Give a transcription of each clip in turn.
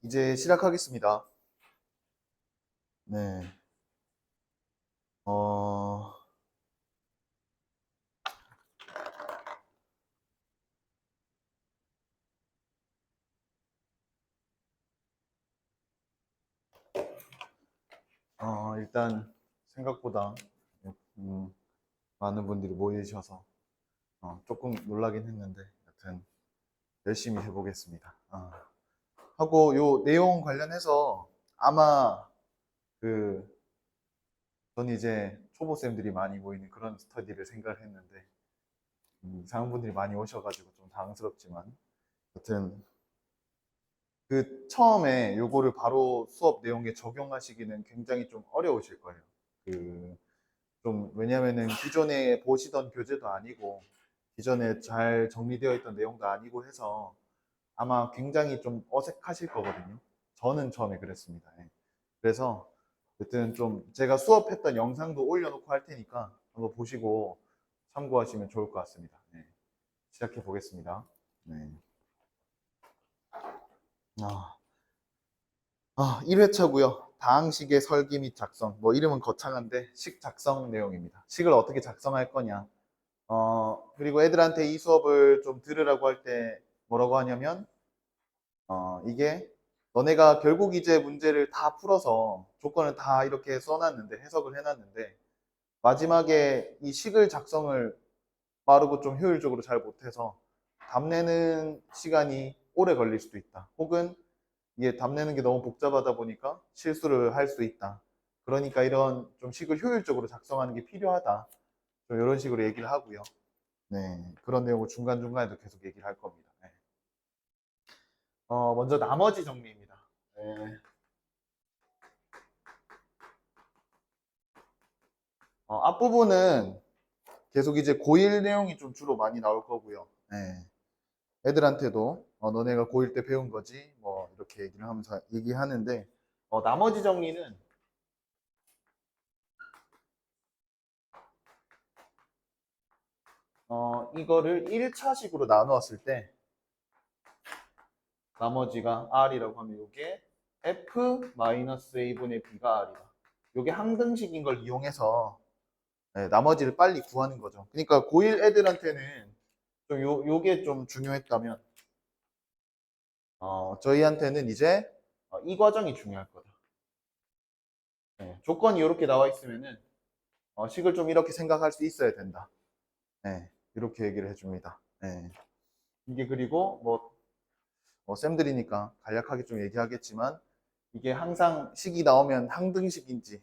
이제 시작하겠습니다. 네. 어, 일단 생각보다 음, 많은 분들이 모이셔서 조금 놀라긴 했는데 여튼 열심히 해보겠습니다. 하고 요 내용 관련해서 아마 그 전 이제 초보생들이 많이 모이는 그런 스터디를 생각을 했는데 이상한 분들이 많이 오셔가지고 좀 당황스럽지만 여튼 그 처음에 요거를 바로 수업 내용에 적용하시기는 굉장히 좀 어려우실 거예요. 그 좀 왜냐면은 기존에 보시던 교재도 아니고 기존에 잘 정리되어 있던 내용도 아니고 해서 아마 굉장히 좀 어색하실 거거든요. 저는 처음에 그랬습니다. 예. 그래서 어쨌든 좀 제가 수업했던 영상도 올려놓고 할 테니까 한번 보시고 참고하시면 좋을 것 같습니다. 네. 시작해 보겠습니다. 네. 아, 1회차고요. 다항식의 설기 및 작성. 뭐 이름은 거창한데 식 작성 내용입니다. 식을 어떻게 작성할 거냐. 그리고 애들한테 이 수업을 좀 들으라고 할 때 뭐라고 하냐면 이게 너네가 결국 이제 문제를 다 풀어서 조건을 다 이렇게 써놨는데 해석을 해놨는데 마지막에 이 식을 작성을 빠르고 좀 효율적으로 잘 못해서 답내는 시간이 오래 걸릴 수도 있다. 혹은 이게 답내는 게 너무 복잡하다 보니까 실수를 할 수 있다. 그러니까 이런 좀 식을 효율적으로 작성하는 게 필요하다. 좀 이런 식으로 얘기를 하고요. 네, 그런 내용을 중간중간에도 계속 얘기를 할 겁니다. 네. 먼저 나머지 정리입니다. 네. 앞부분은 계속 이제 고1 내용이 좀 주로 많이 나올 거고요. 네. 애들한테도 너네가 고1 때 배운 거지 뭐 이렇게 얘기를 하면서 얘기하는데 나머지 정리는 이거를 1차식으로 나누었을 때 나머지가 R이라고 하면 이게 F-A분의 B가 R이다. 이게 항등식인 걸 이용해서 네, 나머지를 빨리 구하는 거죠. 그러니까 고1 애들한테는 좀 요게 좀 중요했다면 저희한테는 이제 이 과정이 중요할 거다. 네, 조건이 이렇게 나와 있으면은 식을 좀 이렇게 생각할 수 있어야 된다. 네, 이렇게 얘기를 해줍니다. 네. 이게 그리고 쌤들이니까 간략하게 좀 얘기하겠지만 이게 항상 식이 나오면 항등식인지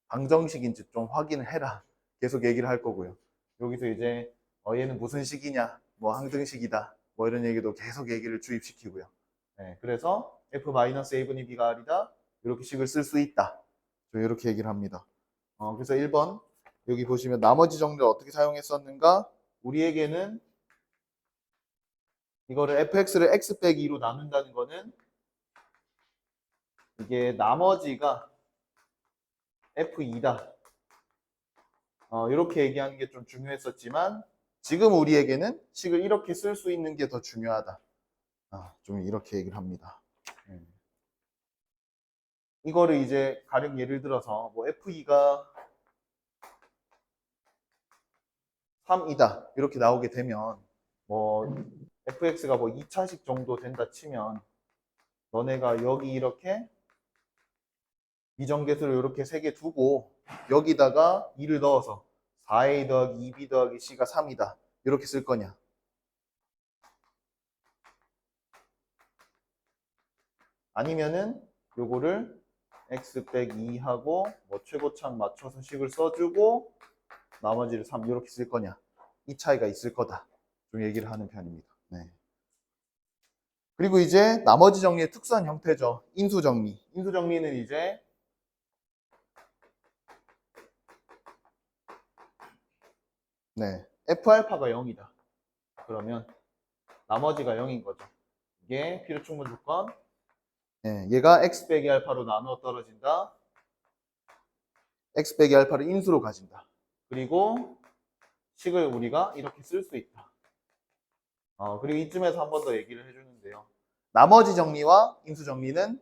방정식인지 좀 확인을 해라. 계속 얘기를 할 거고요. 여기서 이제 얘는 무슨 식이냐, 뭐 항등식이다, 뭐 이런 얘기도 계속 얘기를 주입시키고요. 네, 그래서 F-A분의 B가 R이다. 이렇게 식을 쓸 수 있다. 이렇게 얘기를 합니다. 그래서 1번 여기 보시면 나머지 정리를 어떻게 사용했었는가? 우리에게는 이거를 fx를 x 빼기 2로 나눈다는 거는 이게 나머지가 f2다. 이렇게 얘기하는 게 좀 중요했었지만 지금 우리에게는 식을 이렇게 쓸 수 있는 게 더 중요하다. 좀 이렇게 얘기를 합니다. 이거를 이제 가령 예를 들어서 뭐 f2가 3이다 이렇게 나오게 되면 뭐 fx가 뭐 2차식 정도 된다 치면 너네가 여기 이렇게 이정계수를 이렇게 3개 두고 여기다가 2를 넣어서 4a 더하기 2b 더하기 c가 3이다 이렇게 쓸 거냐. 아니면은 요거를 x 빼기 2하고 뭐 최고창 맞춰서 식을 써주고 나머지를 3 이렇게 쓸 거냐. 이 차이가 있을 거다. 좀 얘기를 하는 편입니다. 네. 그리고 이제 나머지 정리의 특수한 형태죠. 인수 정리. 인수 정리는 이제 네. F알파가 0이다. 그러면 나머지가 0인 거죠. 이게 필요충분 조건. 네. 얘가 x 빼기 알파로 나누어 떨어진다. x 빼기 알파를 인수로 가진다. 그리고 식을 우리가 이렇게 쓸 수 있다. 그리고 이쯤에서 한 번 더 얘기를 해주는데요. 나머지 정리와 인수 정리는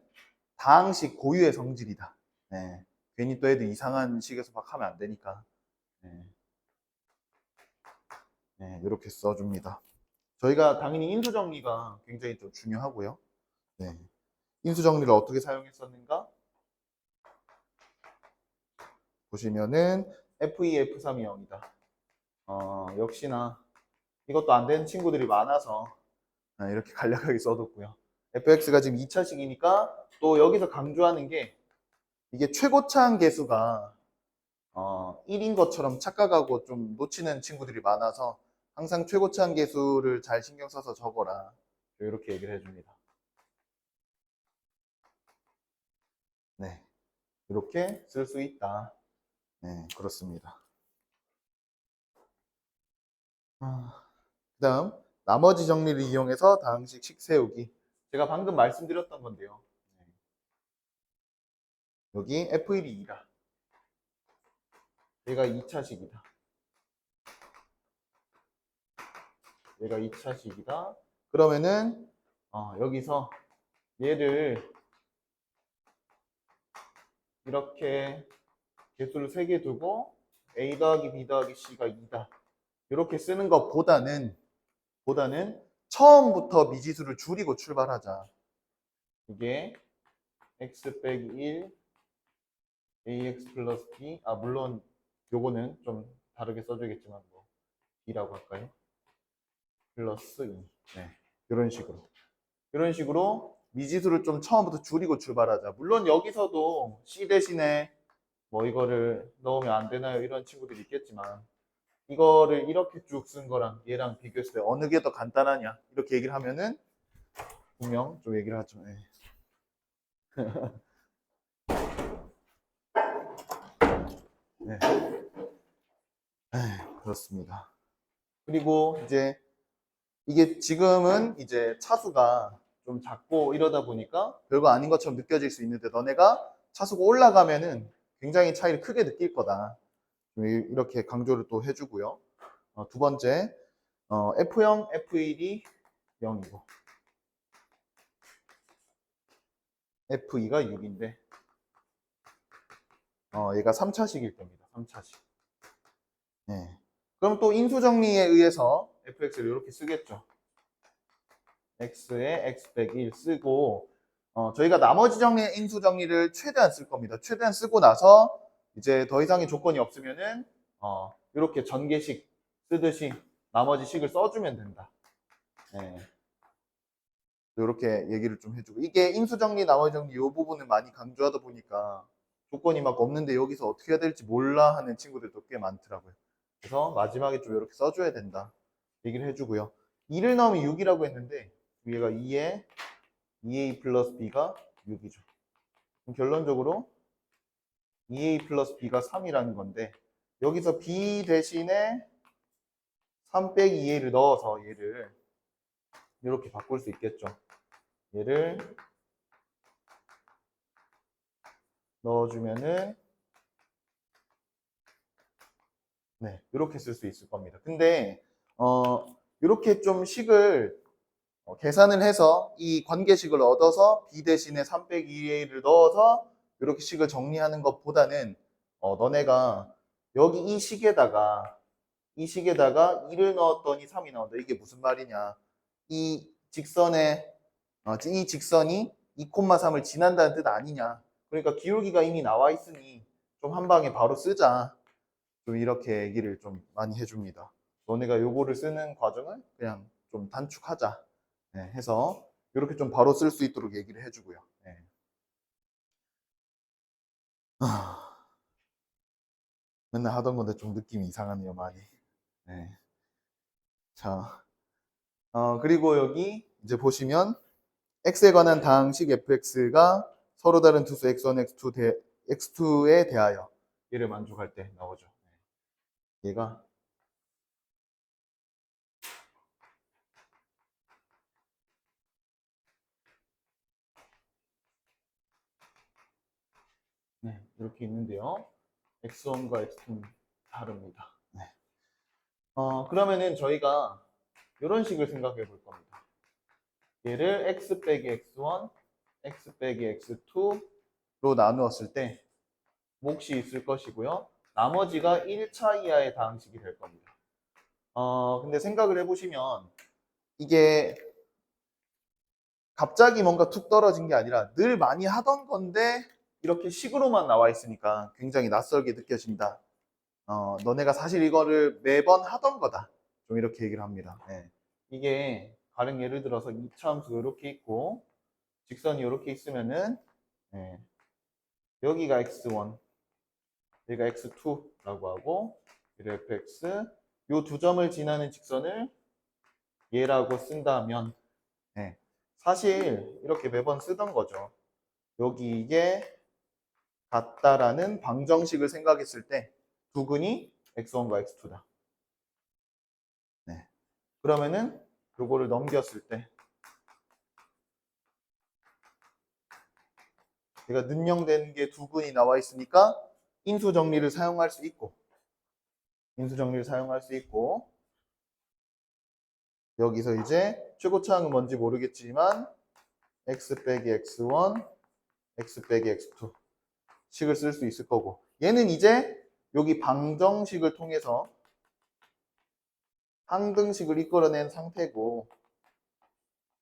다항식 고유의 성질이다. 네. 괜히 또 애들 이상한 식에서 막 하면 안 되니까. 네. 네, 이렇게 써줍니다. 저희가 당연히 인수 정리가 굉장히 좀 중요하고요. 네. 인수 정리를 어떻게 사용했었는가? 보시면은 F2, F3이 0이다. 역시나 이것도 안 되는 친구들이 많아서 이렇게 간략하게 써뒀고요. fx가 지금 2차식이니까 또 여기서 강조하는 게 이게 최고차항 계수가 1인 것처럼 착각하고 좀 놓치는 친구들이 많아서 항상 최고차항 계수를 잘 신경 써서 적어라. 이렇게 얘기를 해줍니다. 네, 이렇게 쓸 수 있다. 네, 그렇습니다. 그 다음 나머지 정리를 이용해서 다항식 식 세우기. 제가 방금 말씀드렸던 건데요. 여기 F1이 2다. 얘가 2차식이다. 얘가 2차식이다. 그러면은 여기서 얘를 이렇게 개수를 3개 두고 A 더하기 B 더하기 C가 2다. 이렇게 쓰는 것보다는 처음부터 미지수를 줄이고 출발하자. 이게 x 빼기 1 ax 플러스 b 물론 요거는 좀 다르게 써줘야겠지만 뭐 b라고 할까요? 플러스 2 네, 이런 식으로 미지수를 좀 처음부터 줄이고 출발하자. 물론 여기서도 c 대신에 뭐 이거를 넣으면 안 되나요? 이런 친구들이 있겠지만 이거를 이렇게 쭉 쓴 거랑 얘랑 비교했을 때 어느 게 더 간단하냐 이렇게 얘기를 하면은 분명 좀 얘기를 하죠. 네. 네. 그렇습니다. 그리고 이제 이게 지금은 이제 차수가 좀 작고 이러다 보니까 별거 아닌 것처럼 느껴질 수 있는데 너네가 차수가 올라가면은 굉장히 차이를 크게 느낄 거다. 이렇게 강조를 또 해주고요. 두 번째, F0, F1이 0이고 F2가 6인데 얘가 3차식일 겁니다. 3차식. 네. 그럼 또 인수 정리에 의해서 fx를 이렇게 쓰겠죠. x에 x 101 쓰고 저희가 나머지 정리, 인수 정리를 최대한 쓸 겁니다. 최대한 쓰고 나서 이제 더 이상의 조건이 없으면은 이렇게 전개식 쓰듯이 나머지 식을 써주면 된다. 네. 이렇게 얘기를 좀 해주고 이게 인수 정리, 나머지 정리 이 부분을 많이 강조하다 보니까 조건이 막 없는데 여기서 어떻게 해야 될지 몰라 하는 친구들도 꽤 많더라고요. 그래서 마지막에 좀 이렇게 써줘야 된다 얘기를 해주고요. 2를 넣으면 6이라고 했는데 위에가 2에 2a 플러스 b가 6이죠. 그럼 결론적으로 2a 플러스 b가 3이라는 건데 여기서 b 대신에 3 빼기 2a를 넣어서 얘를 이렇게 바꿀 수 있겠죠. 얘를 넣어주면은 네, 이렇게 쓸 수 있을 겁니다. 근데 이렇게 좀 식을 계산을 해서 이 관계식을 얻어서 b 대신에 3 빼기 2a를 넣어서 이렇게 식을 정리하는 것보다는 너네가 여기 이 식에다가 2를 넣었더니 3이 나온다. 이게 무슨 말이냐? 이 직선에 이 직선이 2,3을 지난다는 뜻 아니냐? 그러니까 기울기가 이미 나와 있으니 좀 한 방에 바로 쓰자. 좀 이렇게 얘기를 좀 많이 해줍니다. 너네가 요거를 쓰는 과정을 그냥 좀 단축하자. 네, 해서 이렇게 좀 바로 쓸 수 있도록 얘기를 해주고요. 네. 맨날 하던 건데 좀 느낌이 이상하네요, 많이. 네. 자, 그리고 여기 이제 보시면 x에 관한 다항식 fx가 서로 다른 두수 x1, x2에 대하여 얘를 만족할 때 나오죠. 얘가 네, 이렇게 있는데요. x1과 x2는 다릅니다. 네. 그러면은 저희가 이런 식을 생각해 볼 겁니다. 얘를 x 빼기 x1, x 빼기 x2로 나누었을 때 몫이 있을 것이고요. 나머지가 1차 이하의 다항식이 될 겁니다. 근데 생각을 해보시면 이게 갑자기 뭔가 툭 떨어진 게 아니라 늘 많이 하던 건데 이렇게 식으로만 나와 있으니까 굉장히 낯설게 느껴진다. 너네가 사실 이거를 매번 하던 거다. 좀 이렇게 얘기를 합니다. 네. 이게 가령 예를 들어서 이차함수가 이렇게 있고 직선이 이렇게 있으면은 네. 여기가 x1, 여기가 x2라고 하고 fx 요 두 점을 지나는 직선을 얘라고 쓴다면 네. 사실 이렇게 매번 쓰던 거죠. 여기 이게 같다라는 방정식을 생각했을 때 두근이 x1과 x2다. 네. 그러면은 요거를 넘겼을 때 얘가 능령된 게 두근이 나와 있으니까 인수 정리를 사용할 수 있고 여기서 이제 최고차항은 뭔지 모르겠지만 x 빼기 x1, x 빼기 x2 식을 쓸 수 있을 거고 얘는 이제 여기 방정식을 통해서 항등식을 이끌어낸 상태고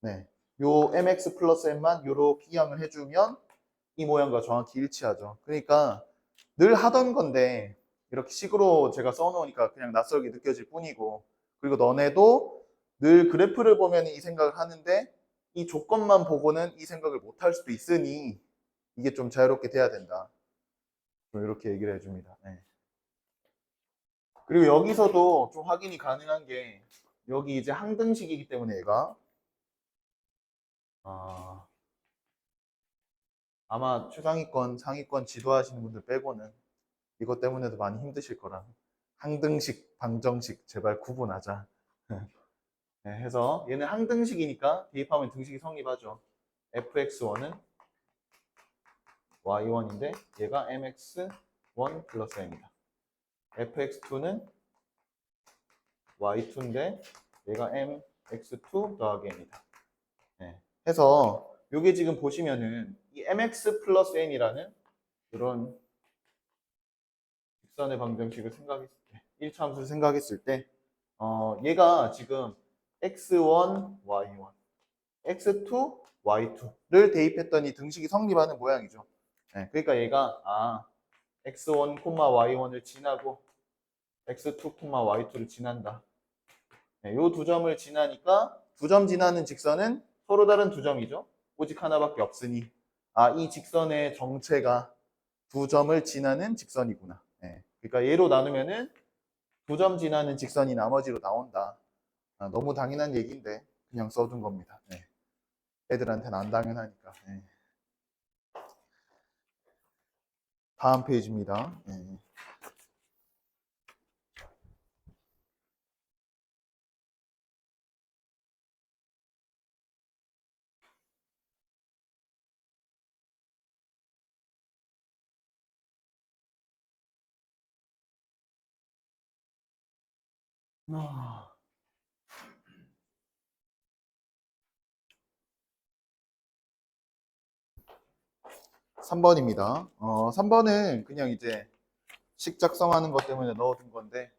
네. 요 mx 플러스 m만 요렇게 이항을 해주면 이 모양과 정확히 일치하죠. 그러니까 늘 하던 건데 이렇게 식으로 제가 써놓으니까 그냥 낯설게 느껴질 뿐이고 그리고 너네도 늘 그래프를 보면 이 생각을 하는데 이 조건만 보고는 이 생각을 못 할 수도 있으니 이게 좀 자유롭게 돼야 된다. 좀 이렇게 얘기를 해줍니다. 네. 그리고 여기서도 좀 확인이 가능한 게 여기 이제 항등식이기 때문에 얘가 아마 최상위권, 상위권 지도하시는 분들 빼고는 이것 때문에도 많이 힘드실 거라. 항등식, 방정식 제발 구분하자. 네, 해서 얘는 항등식이니까 대입하면 등식이 성립하죠. fx1은 y1인데 얘가 mx1 플러스 m이다. fx2는 y2인데 얘가 mx2 더하기 m이다. 네, 해서 요게 지금 보시면은 이 mx 플러스 n이라는 이런 직선의 방정식을 생각했을 때 1차 함수를 생각했을 때 얘가 지금 x1, y1, x2, y2를 대입했더니 등식이 성립하는 모양이죠. 네, 그러니까 얘가 x1, y1을 지나고 x2, y2를 지난다. 네, 요 두 점을 지나니까 두 점 지나는 직선은 서로 다른 두 점이죠. 오직 하나밖에 없으니 이 직선의 정체가 두 점을 지나는 직선이구나. 네, 그러니까 얘로 나누면은 두 점 지나는 직선이 나머지로 나온다. 너무 당연한 얘기인데 그냥 써둔 겁니다. 네. 애들한테는 안 당연하니까. 네. 다음 페이지입니다. 네. 아. 3번입니다. 3번은 그냥 이제 식 작성하는 것 때문에 넣어둔 건데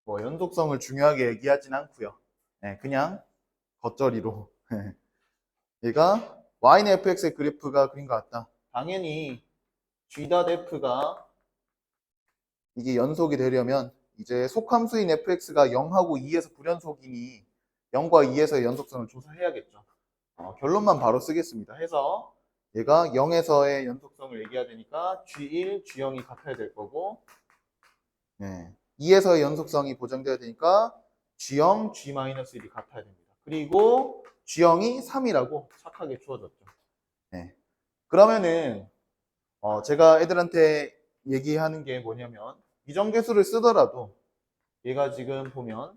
뭐 연속성을 중요하게 얘기하진 않고요. 네, 그냥 겉절이로 얘가 y는 fx의 그래프가 그린 것 같다. 당연히 g.f가 이게 연속이 되려면 이제 속함수인 fx가 0하고 2에서 불연속이니 0과 2에서의 연속성을 조사해야겠죠. 결론만 바로 쓰겠습니다. 해서 얘가 0에서의 연속성을 얘기해야 되니까 G1, G0이 같아야 될 거고 2에서의 연속성이 보장돼야 되니까 G0, G-1이 같아야 됩니다. 그리고 G0이 3이라고 착하게 주어졌죠. 그러면은 제가 애들한테 얘기하는 게 뭐냐면 이정계수를 쓰더라도 얘가 지금 보면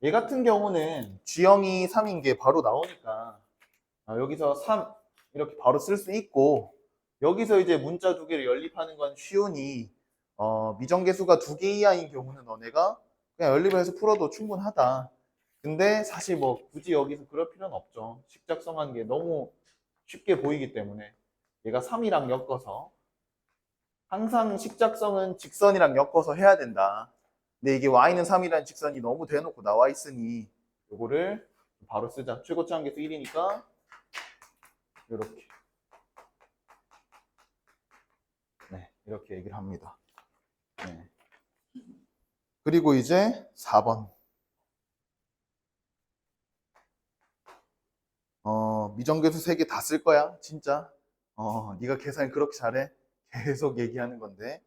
얘 같은 경우는 G형이 3인 게 바로 나오니까 여기서 3 이렇게 바로 쓸 수 있고 여기서 이제 문자 두 개를 연립하는 건 쉬우니 미정계수가 2개 이하인 경우는 너네가 그냥 연립해서 풀어도 충분하다. 근데 사실 뭐 굳이 여기서 그럴 필요는 없죠. 식작성한 게 너무 쉽게 보이기 때문에 얘가 3이랑 엮어서 항상 식작성은 직선이랑 엮어서 해야 된다. 근데 이게 y는 3이라는 직선이 너무 대놓고 나와 있으니 요거를 바로 쓰자. 최고치 한계수 1이니까 이렇게. 네, 이렇게 얘기를 합니다. 네. 그리고 이제 4번. 미정계수 3개 다 쓸 거야? 진짜? 네가 계산 그렇게 잘해? 계속 얘기하는 건데.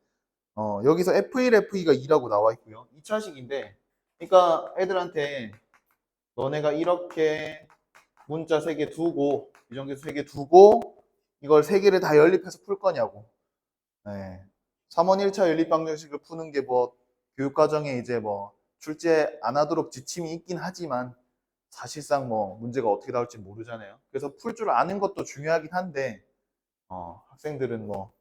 여기서 F1, F2가 2라고 나와 있고요. 2차식인데, 그러니까 애들한테 너네가 이렇게 문자 3개 두고, 미정계수 3개 두고, 이걸 3개를 다 연립해서 풀 거냐고. 네. 3원 1차 연립방정식을 푸는 게 뭐, 교육과정에 이제 뭐, 출제 안 하도록 지침이 있긴 하지만, 사실상 뭐, 문제가 어떻게 나올지 모르잖아요. 그래서 풀 줄 아는 것도 중요하긴 한데, 학생들은 뭐,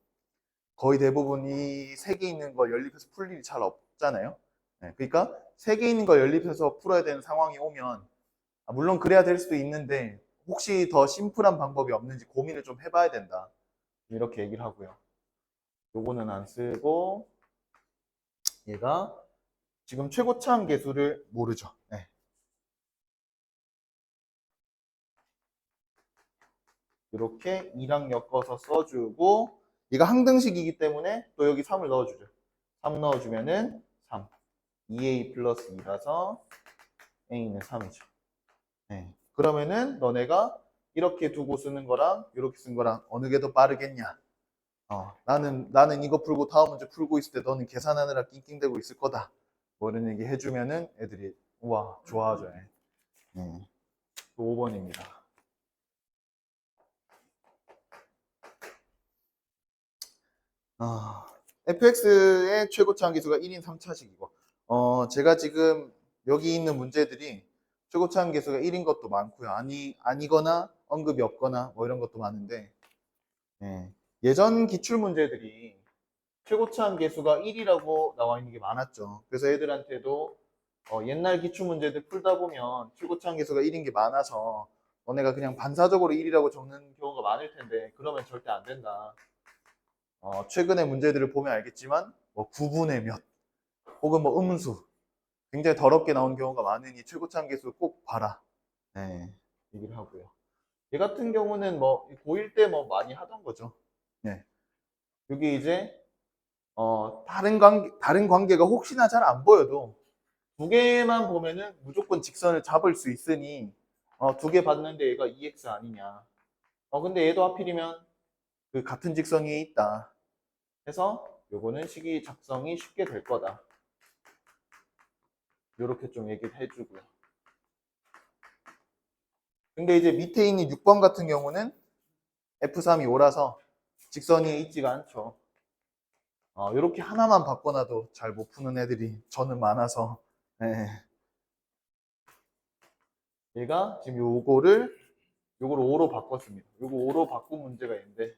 거의 대부분 이 3개 있는 거 연립해서 풀 일이 잘 없잖아요. 네, 그러니까 3개 있는 거 연립해서 풀어야 되는 상황이 오면 물론 그래야 될 수도 있는데 혹시 더 심플한 방법이 없는지 고민을 좀 해봐야 된다. 이렇게 얘기를 하고요. 요거는 안 쓰고 얘가 지금 최고차항 계수를 모르죠. 네. 이렇게 2랑 엮어서 써주고 얘가 항등식이기 때문에 또 여기 3을 넣어주죠. 3 넣어주면은 3. 2a 플러스 2라서 a는 3이죠. 네. 그러면은 너네가 이렇게 두고 쓰는 거랑 이렇게 쓴 거랑 어느 게 더 빠르겠냐? 나는 이거 풀고 다음 문제 풀고 있을 때 너는 계산하느라 낑낑대고 있을 거다. 뭐 이런 얘기 해주면은 애들이 우와 좋아하죠. 네. 5번입니다. fx의 최고치 항계수가 1인 3차식이고 제가 지금 여기 있는 문제들이 최고치 항계수가 1인 것도 많고요. 아니거나 언급이 없거나 뭐 이런 것도 많은데 예전 기출 문제들이 최고치 항계수가 1이라고 나와 있는 게 많았죠. 그래서 애들한테도 옛날 기출 문제들 풀다 보면 최고치 항계수가 1인 게 많아서 너네가 그냥 반사적으로 1이라고 적는 경우가 많을 텐데 그러면 절대 안 된다. 최근의 문제들을 보면 알겠지만 뭐 9분의 몇 혹은 뭐 음수 굉장히 더럽게 나온 경우가 많으니 최고치 항계수 꼭 봐라. 네, 얘기를 하고요. 얘 같은 경우는 뭐 고1 때 뭐 많이 하던 거죠. 네. 여기 이제 다른 관계가 혹시나 잘 안 보여도 2개만 보면은 무조건 직선을 잡을 수 있으니 2개 봤는데 얘가 2x 아니냐. 근데 얘도 하필이면 그 같은 직선 위에 있다. 해서 요거는 식이 작성이 쉽게 될 거다. 요렇게 좀 얘기를 해주고요. 근데 이제 밑에 있는 6번 같은 경우는 F3이 5라서 직선 위에 있지가 않죠. 요렇게 하나만 바꿔놔도 잘 못 푸는 애들이 저는 많아서 얘가 지금 요거를 5로 바꿨습니다. 요거 5로 바꾼 문제가 있는데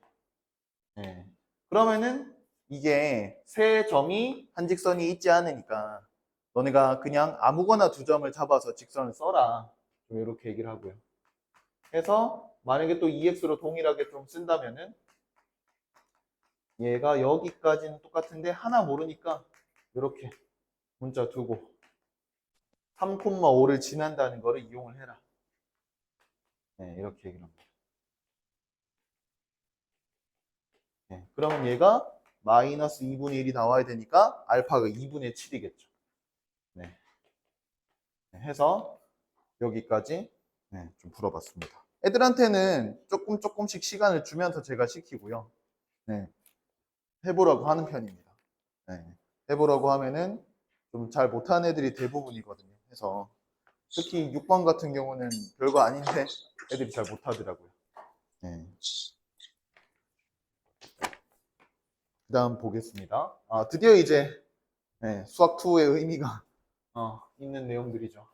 그러면은 이게 세 점이 한 직선이 있지 않으니까 너네가 그냥 아무거나 2점을 잡아서 직선을 써라. 좀 이렇게 얘기를 하고요. 해서 만약에 또 EX로 동일하게 좀 쓴다면은 얘가 여기까지는 똑같은데 하나 모르니까 이렇게 문자 두고 3,5를 지난다는 거를 이용을 해라. 이렇게 얘기를 합니다. 그러면 얘가 마이너스 2분의 1이 나와야 되니까 알파가 2분의 7이겠죠. 해서 여기까지 좀 풀어봤습니다. 애들한테는 조금씩 시간을 주면서 제가 시키고요. 해보라고 하는 편입니다. 해보라고 하면은 좀 잘 못하는 애들이 대부분이거든요. 해서 특히 6번 같은 경우는 별거 아닌데 애들이 잘 못하더라고요. 그 다음 보겠습니다. 드디어 이제 수학2의 의미가 있는 내용들이죠.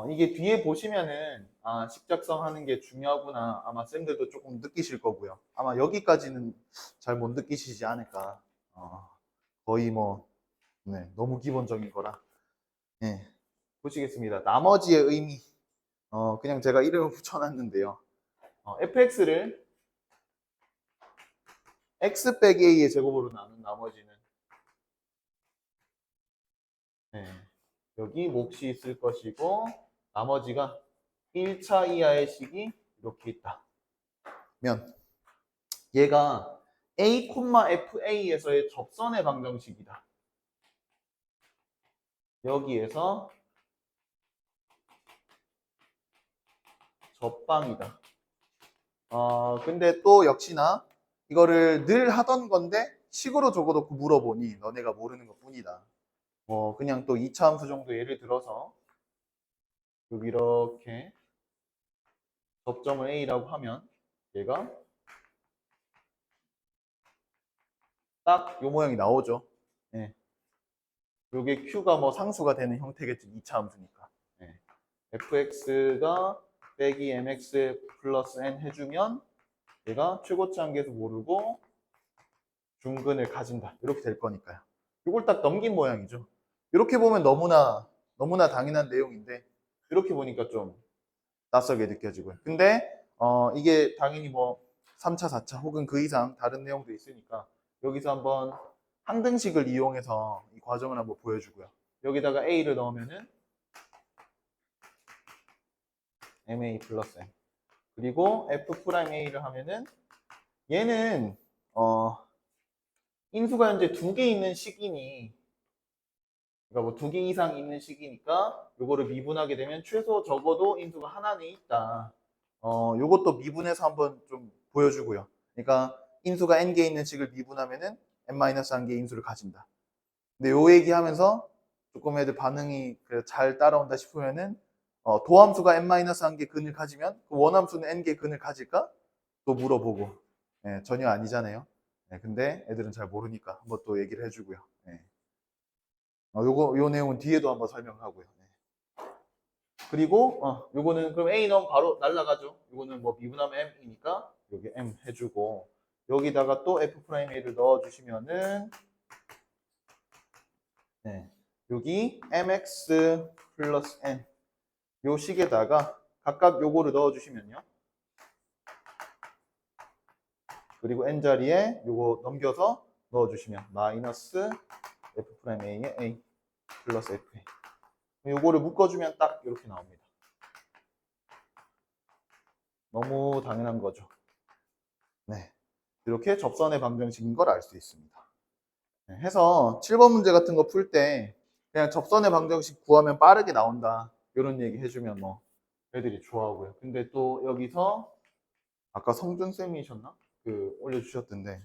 이게 뒤에 보시면은, 아, 식작성 하는 게 중요하구나. 아마 쌤들도 조금 느끼실 거고요. 아마 여기까지는 잘 못 느끼시지 않을까. 어, 거의 뭐, 네, 너무 기본적인 거라. 네, 보시겠습니다. 나머지의 의미. 그냥 제가 이름을 붙여놨는데요. fx를 x 빼기 a의 제곱으로 나눈 나머지는, 네, 여기 몫이 있을 것이고, 나머지가 1차 이하의 식이 이렇게 있다. 면, 얘가 a, fa에서의 접선의 방정식이다. 여기에서 접방이다. 근데 또 역시나 이거를 늘 하던 건데 식으로 적어놓고 물어보니 너네가 모르는 것 뿐이다. 그냥 또 2차 함수 정도 예를 들어서 여기 이렇게 접점을 A라고 하면 얘가 딱 요 모양이 나오죠. 예. 요게 Q가 뭐 상수가 되는 형태겠죠. 2차 함수니까. 예. fx가 빼기 mx 플러스 n 해주면 얘가 최고치 한계에서 모르고 중근을 가진다. 이렇게 될 거니까요. 이걸 딱 넘긴 모양이죠. 이렇게 보면 너무나 당연한 내용인데 이렇게 보니까 좀 낯설게 느껴지고요. 근데 이게 당연히 뭐 3차, 4차 혹은 그 이상 다른 내용도 있으니까 여기서 한번 항등식을 이용해서 이 과정을 한번 보여주고요. 여기다가 A를 넣으면은 MA 플러스 M. 그리고 F'A를 하면은 얘는 인수가 현재 2개 있는 식이니 그러니까 뭐 2개 이상 있는 식이니까 요거를 미분하게 되면 최소 적어도 인수가 하나는 있다. 요것도 미분해서 한번 좀 보여주고요. 그러니까 인수가 n개 있는 식을 미분하면은 n-1개 인수를 가진다. 근데 요 얘기하면서 조금 애들 반응이 잘 따라온다 싶으면은 도함수가 n-1개 근을 가지면 그 원함수는 n개 근을 가질까? 또 물어보고 전혀 아니잖아요. 근데 애들은 잘 모르니까 한번 또 얘기를 해주고요. 요 내용은 뒤에도 한번 설명하고요. 그리고 요거는 그럼 A 넣으면 바로 날라가죠. 요거는 뭐 미분하면 M이니까 여기 M 해주고 여기다가 또 F'A를 넣어주시면은 네, 여기 MX 플러스 N 요 식에다가 각각 요거를 넣어주시면요. 그리고 N 자리에 요거 넘겨서 넣어주시면 마이너스 F'A의 A 플러스 FA 요거를 묶어주면 딱 이렇게 나옵니다. 너무 당연한 거죠. 네, 이렇게 접선의 방정식인 걸 알 수 있습니다. 해서 7번 문제 같은 거 풀 때 그냥 접선의 방정식 구하면 빠르게 나온다. 이런 얘기 해주면 뭐 애들이 좋아하고요. 근데 또 여기서 아까 성준 쌤이셨나? 올려주셨던데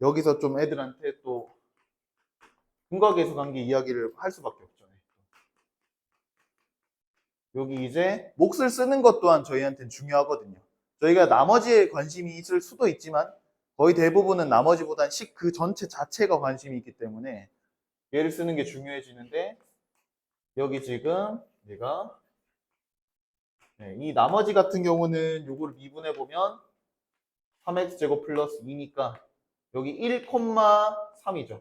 여기서 좀 애들한테 또 근거계수 관계 이야기를 할 수밖에 없죠. 여기 이제 몫을 쓰는 것 또한 저희한테는 중요하거든요. 저희가 나머지에 관심이 있을 수도 있지만 거의 대부분은 나머지보단 식 그 전체 자체가 관심이 있기 때문에 얘를 쓰는 게 중요해지는데 여기 지금 얘가 이 나머지 같은 경우는 요거를 미분해 보면 3x제곱 플러스 2니까 여기 1,3이죠.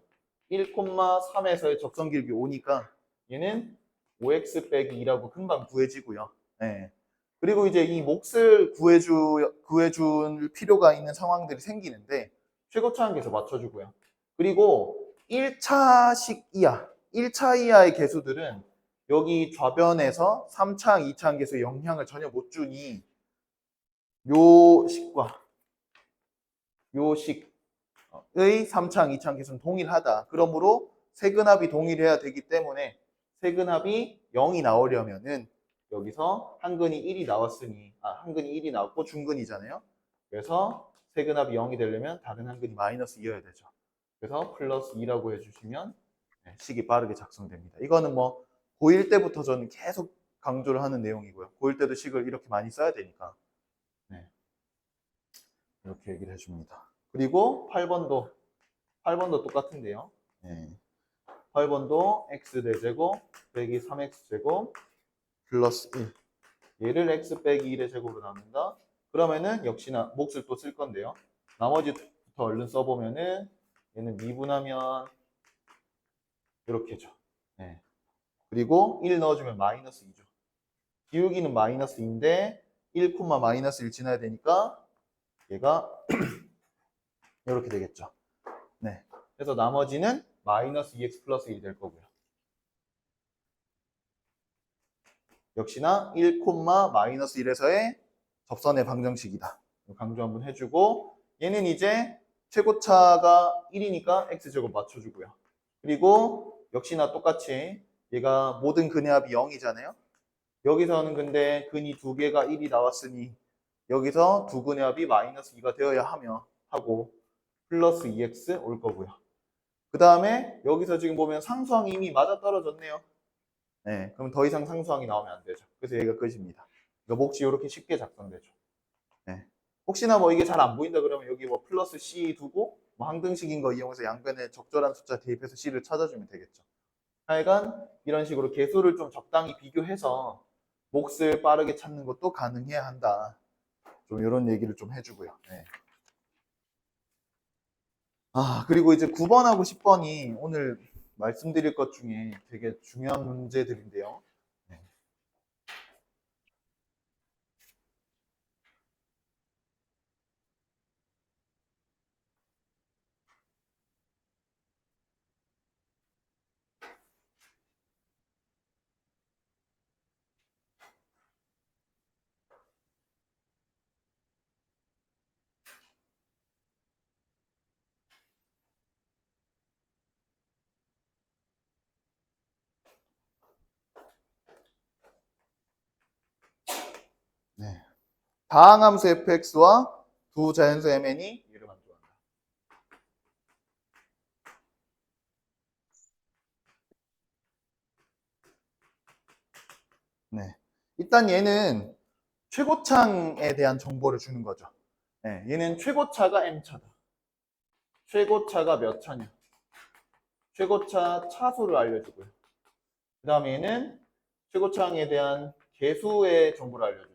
1,3에서의 적선 길기 5니까 얘는 5x 빼기 2라고 금방 구해지고요. 네. 그리고 이제 이 몫을 구해줄 필요가 있는 상황들이 생기는데 최고차 한계에서 맞춰주고요. 그리고 1차식 이하, 1차 이하의 계수들은 여기 좌변에서 3차, 2차 한계에서 영향을 전혀 못 주니 요 식과 요 식의 3차, 2차 한계수는 동일하다. 그러므로 세근합이 동일해야 되기 때문에 세근합이 0이 나오려면은 여기서 한근이 1이 나왔으니 한근이 1이 나왔고 중근이잖아요. 그래서 세근합이 0이 되려면 다른 한근이 마이너스 2여야 되죠. 그래서 플러스 2라고 해주시면 식이 빠르게 작성됩니다. 이거는 뭐 고1 때부터 저는 계속 강조를 하는 내용이고요. 고1 때도 식을 이렇게 많이 써야 되니까 이렇게 얘기를 해줍니다. 그리고 8번도 똑같은데요. 8번도 x 4제곱 빼기 3x제곱 플러스 1. 얘를 x 빼기 1의 제곱으로 나눈다. 그러면은 역시나 몫을 또 쓸 건데요. 나머지부터 얼른 써보면은 얘는 미분하면 이렇게죠. 네. 그리고 1 넣어주면 마이너스 2죠. 기울기는 마이너스 2인데 1, 마이너스 1 지나야 되니까 얘가 이렇게 되겠죠. 네. 그래서 나머지는 마이너스 2x 플러스 1이 될 거고요. 역시나 1, 마이너스 1에서의 접선의 방정식이다. 강조 한번 해주고 얘는 이제 최고차가 1이니까 x제곱 맞춰주고요. 그리고 역시나 똑같이 얘가 모든 근의 합이 0이잖아요. 여기서는 근데 근이 두 개가 1이 나왔으니 여기서 두 근의 합이 마이너스 2가 되어야 하고 플러스 2x 올 거고요. 그 다음에 여기서 지금 보면 상수항이 이미 맞아떨어졌네요. 네, 그럼 더 이상 상수항이 나오면 안 되죠. 그래서 얘가 끝입니다. 그러니까 몫이 이렇게 쉽게 작성되죠. 네. 혹시나 뭐 이게 잘 안 보인다 그러면 여기 뭐 플러스 c 두고 뭐 항등식인 거 이용해서 양변에 적절한 숫자 대입해서 c를 찾아주면 되겠죠. 하여간 이런 식으로 개수를 좀 적당히 비교해서 몫을 빠르게 찾는 것도 가능해야 한다. 좀 이런 얘기를 좀 해주고요. 네. 그리고 이제 9번하고 10번이 오늘 말씀드릴 것 중에 되게 중요한 문제들인데요. 네. 네. 다항함수 fx와 두 자연수 mn이 얘를 만족한다. 네. 일단 얘는 최고창에 대한 정보를 주는 거죠. 네. 얘는 최고차가 m차다. 최고차가 몇 차냐? 최고차 차수를 알려주고요. 그 다음에 얘는 최고차항에 대한 개수의 정보를 알려주죠.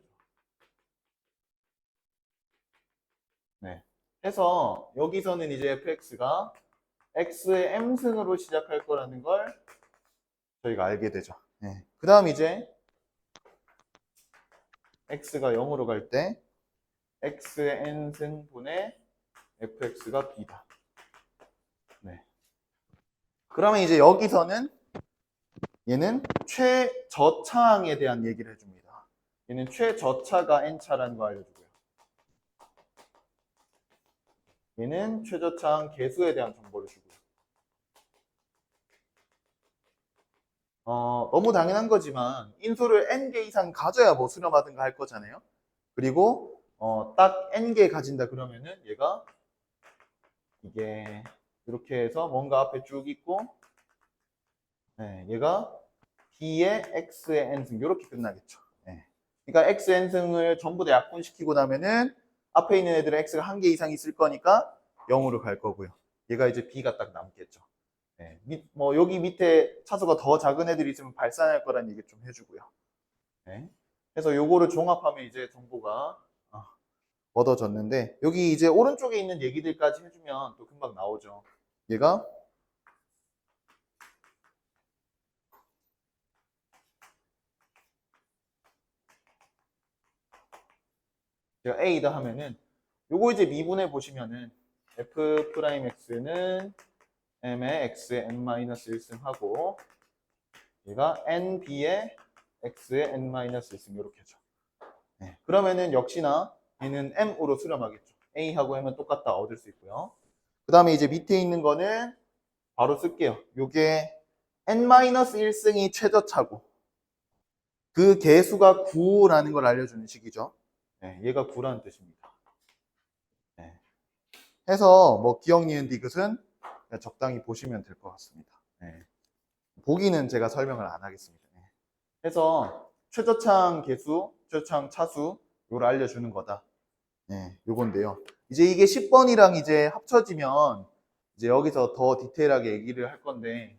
네. 해서 여기서는 이제 fx가 x의 m승으로 시작할 거라는 걸 저희가 알게 되죠. 네. 그 다음 이제 x가 0으로 갈 때 x의 n승분의 fx가 b다. 네. 그러면 이제 여기서는 얘는 최저차항에 대한 얘기를 해줍니다. 얘는 최저차가 n차라는 거 알려주고요. 얘는 최저차항 개수에 대한 정보를 주고요. 너무 당연한 거지만 인수를 n개 이상 가져야 뭐 수렴하든가 할 거잖아요. 그리고 딱 n개 가진다 그러면은 얘가 이게 이렇게 해서 뭔가 앞에 쭉 있고 네, 얘가 b의 x의 n승 이렇게 끝나겠죠. 네. 그러니까 x n승을 전부 다 약분시키고 나면은 앞에 있는 애들은 x가 한 개 이상 있을 거니까 0으로 갈 거고요. 얘가 이제 b가 딱 남겠죠. 네. 뭐 여기 밑에 차수가 더 작은 애들이 있으면 발산할 거라는 얘기 좀 해주고요. 네. 그래서 요거를 종합하면 이제 정보가 얻어졌는데 여기 이제 오른쪽에 있는 얘기들까지 해주면 또 금방 나오죠. 얘가 제가 A다 하면은 요거 이제 미분해 보시면은 F'X는 M의 X의 N-1승 하고 얘가 NB의 X의 N-1승 이렇게죠. 네. 그러면은 역시나 얘는 M으로 수렴하겠죠. A하고 M은 똑같다 얻을 수 있고요. 그 다음에 이제 밑에 있는 거는 바로 쓸게요. 요게 N-1승이 최저차고 그 개수가 9라는 걸 알려주는 식이죠. 네, 얘가 9라는 뜻입니다. 네. 해서 뭐 기억, 니은, 디귿은 적당히 보시면 될 것 같습니다. 네. 보기는 제가 설명을 안 하겠습니다. 네. 해서 최저창 개수, 최저창 차수 요걸 알려주는 거다. 네, 요건데요. 이제 이게 10번이랑 이제 합쳐지면 이제 여기서 더 디테일하게 얘기를 할 건데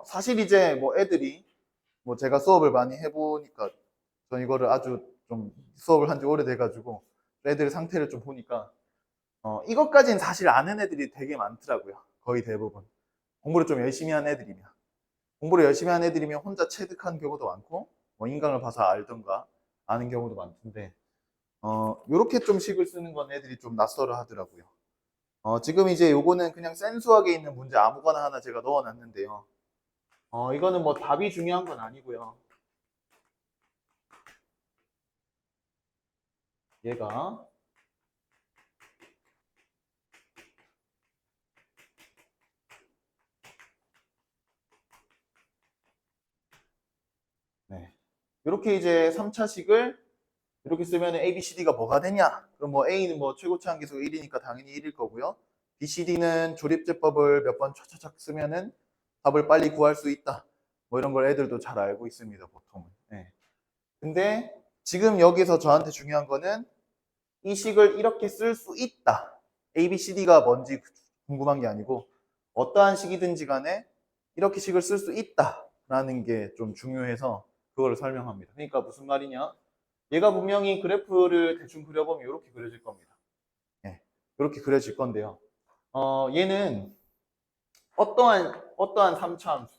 사실 이제 뭐 애들이 뭐 제가 수업을 많이 해보니까 전 이거를 아주 좀 수업을 한 지 오래돼가지고 애들 상태를 좀 보니까 이것까지는 사실 아는 애들이 되게 많더라고요. 거의 대부분. 공부를 좀 열심히 한 애들이면. 공부를 열심히 한 애들이면 혼자 체득한 경우도 많고, 뭐 인강을 봐서 알던가 아는 경우도 많던데, 요렇게 좀 식을 쓰는 건 애들이 좀 낯설어 하더라고요. 지금 이제 요거는 그냥 센수학에 있는 문제 아무거나 하나 제가 넣어놨는데요. 이거는 뭐 답이 중요한 건 아니고요. 얘가 네. 이렇게 이제 3차식을 이렇게 쓰면 A, B, C, D가 뭐가 되냐? 그럼 뭐 A는 뭐 최고치 한계수가 1이니까 당연히 1일 거고요. B, C, D는 조립제법을 몇 번 차차착 쓰면은 답을 빨리 구할 수 있다. 뭐 이런 걸 애들도 잘 알고 있습니다, 보통은. 네. 근데 지금 여기서 저한테 중요한 거는 이 식을 이렇게 쓸 수 있다. A, B, C, D가 뭔지 궁금한 게 아니고 어떠한 식이든지 간에 이렇게 식을 쓸 수 있다. 라는 게 좀 중요해서 그거를 설명합니다. 그러니까 무슨 말이냐? 얘가 분명히 그래프를 대충 그려보면 이렇게 그려질 겁니다. 네, 이렇게 그려질 건데요. 얘는 어떠한 3차 함수.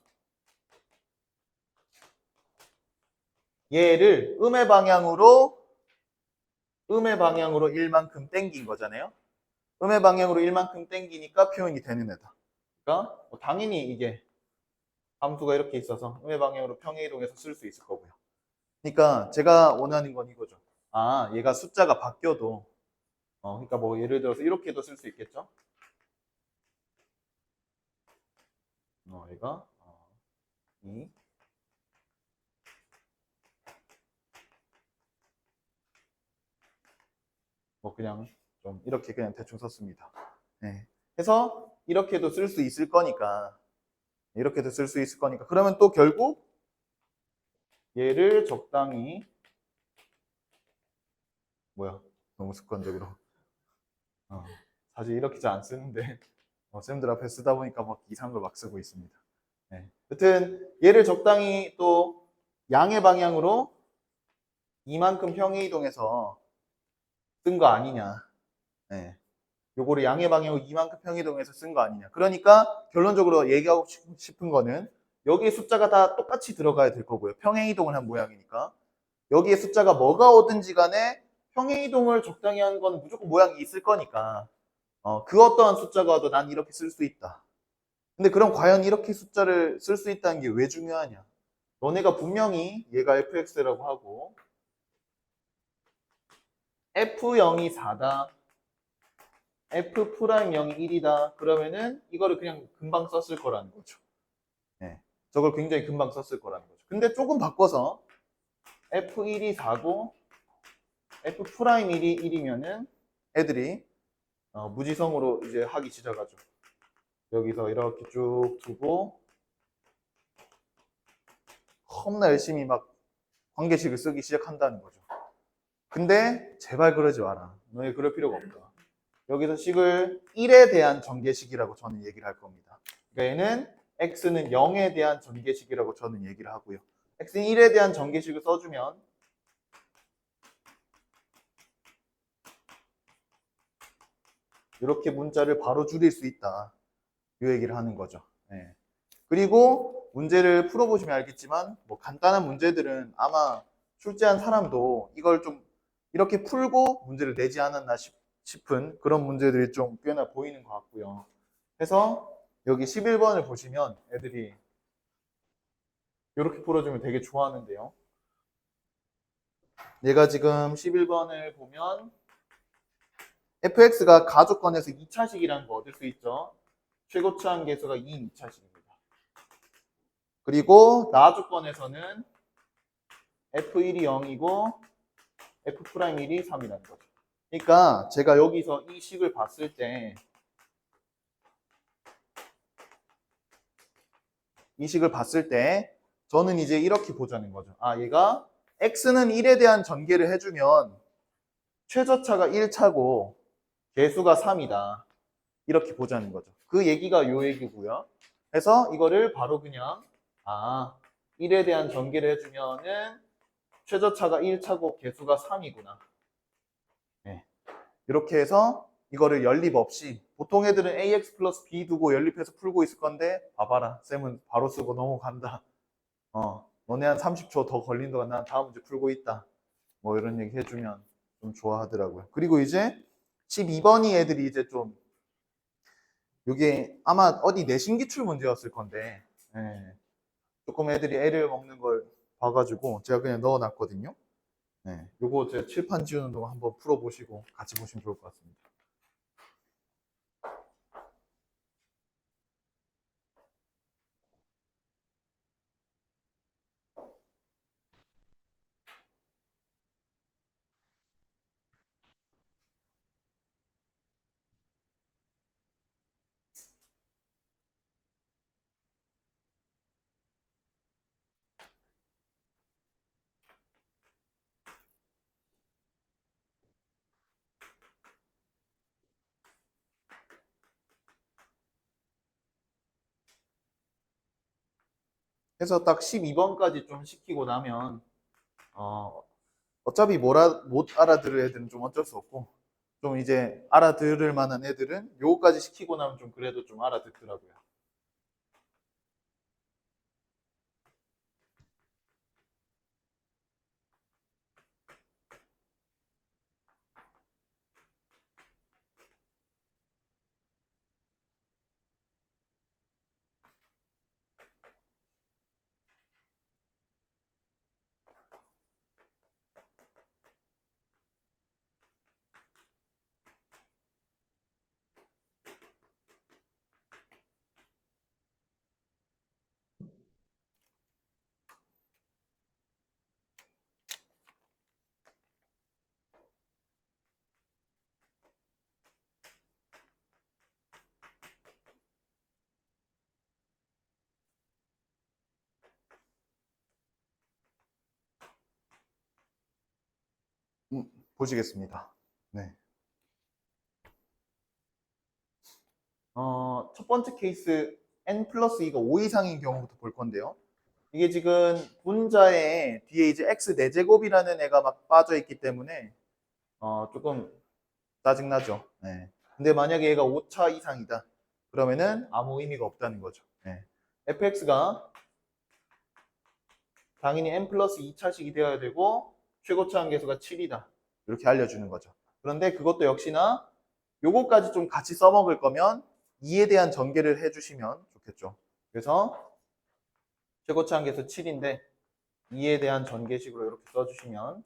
얘를 음의 방향으로 1만큼 땡긴 거잖아요. 음의 방향으로 1만큼 땡기니까 표현이 되는 애다. 그러니까 당연히 이게 함수가 이렇게 있어서 음의 방향으로 평행이동해서 쓸 수 있을 거고요. 그러니까 제가 원하는 건 이거죠. 아, 얘가 숫자가 바뀌어도 그러니까 뭐 예를 들어서 이렇게도 쓸 수 있겠죠. 얘가 2 뭐 그냥 좀 이렇게 그냥 대충 썼습니다. 네. 해서 이렇게도 쓸 수 있을 거니까 이렇게도 쓸 수 있을 거니까 그러면 또 결국 얘를 적당히 뭐야 너무 습관적으로 사실 이렇게 잘 안 쓰는데 쌤들 앞에 쓰다 보니까 막 이상한 걸 막 쓰고 있습니다. 네. 여튼 얘를 적당히 또 양의 방향으로 이만큼 평행이동해서 쓴 거 아니냐. 네. 요거를 양의 방향으로 이만큼 평이동해서 쓴 거 아니냐. 그러니까 결론적으로 얘기하고 싶은 거는 여기에 숫자가 다 똑같이 들어가야 될 거고요. 평행이동을 한 모양이니까. 여기에 숫자가 뭐가 오든지 간에 평행이동을 적당히 한 건 무조건 모양이 있을 거니까 그 어떠한 숫자가 와도 난 이렇게 쓸 수 있다. 근데 그럼 과연 이렇게 숫자를 쓸 수 있다는 게 왜 중요하냐? 너네가 분명히 얘가 fx라고 하고 f0이 4다. F'0이 1이다. 그러면은 이거를 그냥 금방 썼을 거라는 거죠. 네. 저걸 굉장히 금방 썼을 거라는 거죠. 근데 조금 바꿔서 F1이 4고 F'1이 1이면은 애들이 무지성으로 이제 하기 시작하죠. 여기서 이렇게 쭉 두고 겁나 열심히 막 관계식을 쓰기 시작한다는 거죠. 근데 제발 그러지 마라. 너희 그럴 필요가 없다. 여기서 식을 1에 대한 전개식이라고 저는 얘기를 할 겁니다. 그러니까 얘는 x는 0에 대한 전개식이라고 저는 얘기를 하고요. x는 1에 대한 전개식을 써주면 이렇게 문자를 바로 줄일 수 있다. 이 얘기를 하는 거죠. 네. 그리고 문제를 풀어보시면 알겠지만 뭐 간단한 문제들은 아마 출제한 사람도 이걸 좀 이렇게 풀고 문제를 내지 않았나 싶은 그런 문제들이 좀 꽤나 보이는 것 같고요. 그래서 여기 11번을 보시면 애들이 이렇게 풀어주면 되게 좋아하는데요. 얘가 지금 11번을 보면 fx가 가조건에서 2차식이라는 거 얻을 수 있죠. 최고치 한계수가 2인 2차식입니다. 그리고 나조건에서는 f1이 0이고 f'1이 3이라는 거죠. 그러니까 제가 여기서 이 식을 봤을 때 저는 이제 이렇게 보자는 거죠. 아, 얘가 x는 1에 대한 전개를 해주면 최저차가 1차고 개수가 3이다. 이렇게 보자는 거죠. 그 얘기가 요 얘기고요. 해서 이거를 바로 그냥 1에 대한 전개를 해주면은 최저차가 1차고 개수가 3이구나. 네. 이렇게 해서 이거를 연립 없이 보통 애들은 ax 플러스 b 두고 연립해서 풀고 있을 건데 봐봐라. 쌤은 바로 쓰고 넘어간다. 너네 한 30초 더 걸린 동안 난 다음 문제 풀고 있다. 뭐 이런 얘기 해주면 좀 좋아하더라고요. 그리고 이제 12번이 애들이 이제 좀 이게 아마 어디 내신 기출 문제였을 건데 예, 조금 애들이 애를 먹는 걸 봐가지고 제가 그냥 넣어놨거든요. 네, 요거 제가 칠판 지우는 동안 한번 풀어보시고 같이 보시면 좋을 것 같습니다. 해서 딱 12번까지 좀 시키고 나면 어차피 못 알아들을 애들은 좀 어쩔 수 없고 좀 이제 알아들을 만한 애들은 요거까지 시키고 나면 좀 그래도 좀 알아듣더라고요. 보시겠습니다. 네. 첫 번째 케이스 n 플러스 2가 5 이상인 경우부터 볼 건데요. 이게 지금 분자에 뒤에 이제 x 4제곱이라는 애가 막 빠져 있기 때문에 조금 짜증나죠. 네. 근데 만약에 얘가 5차 이상이다. 그러면은 아무 의미가 없다는 거죠. 네. fx가 당연히 n 플러스 2차식이 되어야 되고 최고차 함계수가 7이다. 이렇게 알려주는 거죠. 그런데 그것도 역시나 요거까지 좀 같이 써먹을 거면 2에 대한 전개를 해주시면 좋겠죠. 그래서 최고차 함계수 7인데 2에 대한 전개식으로 이렇게 써주시면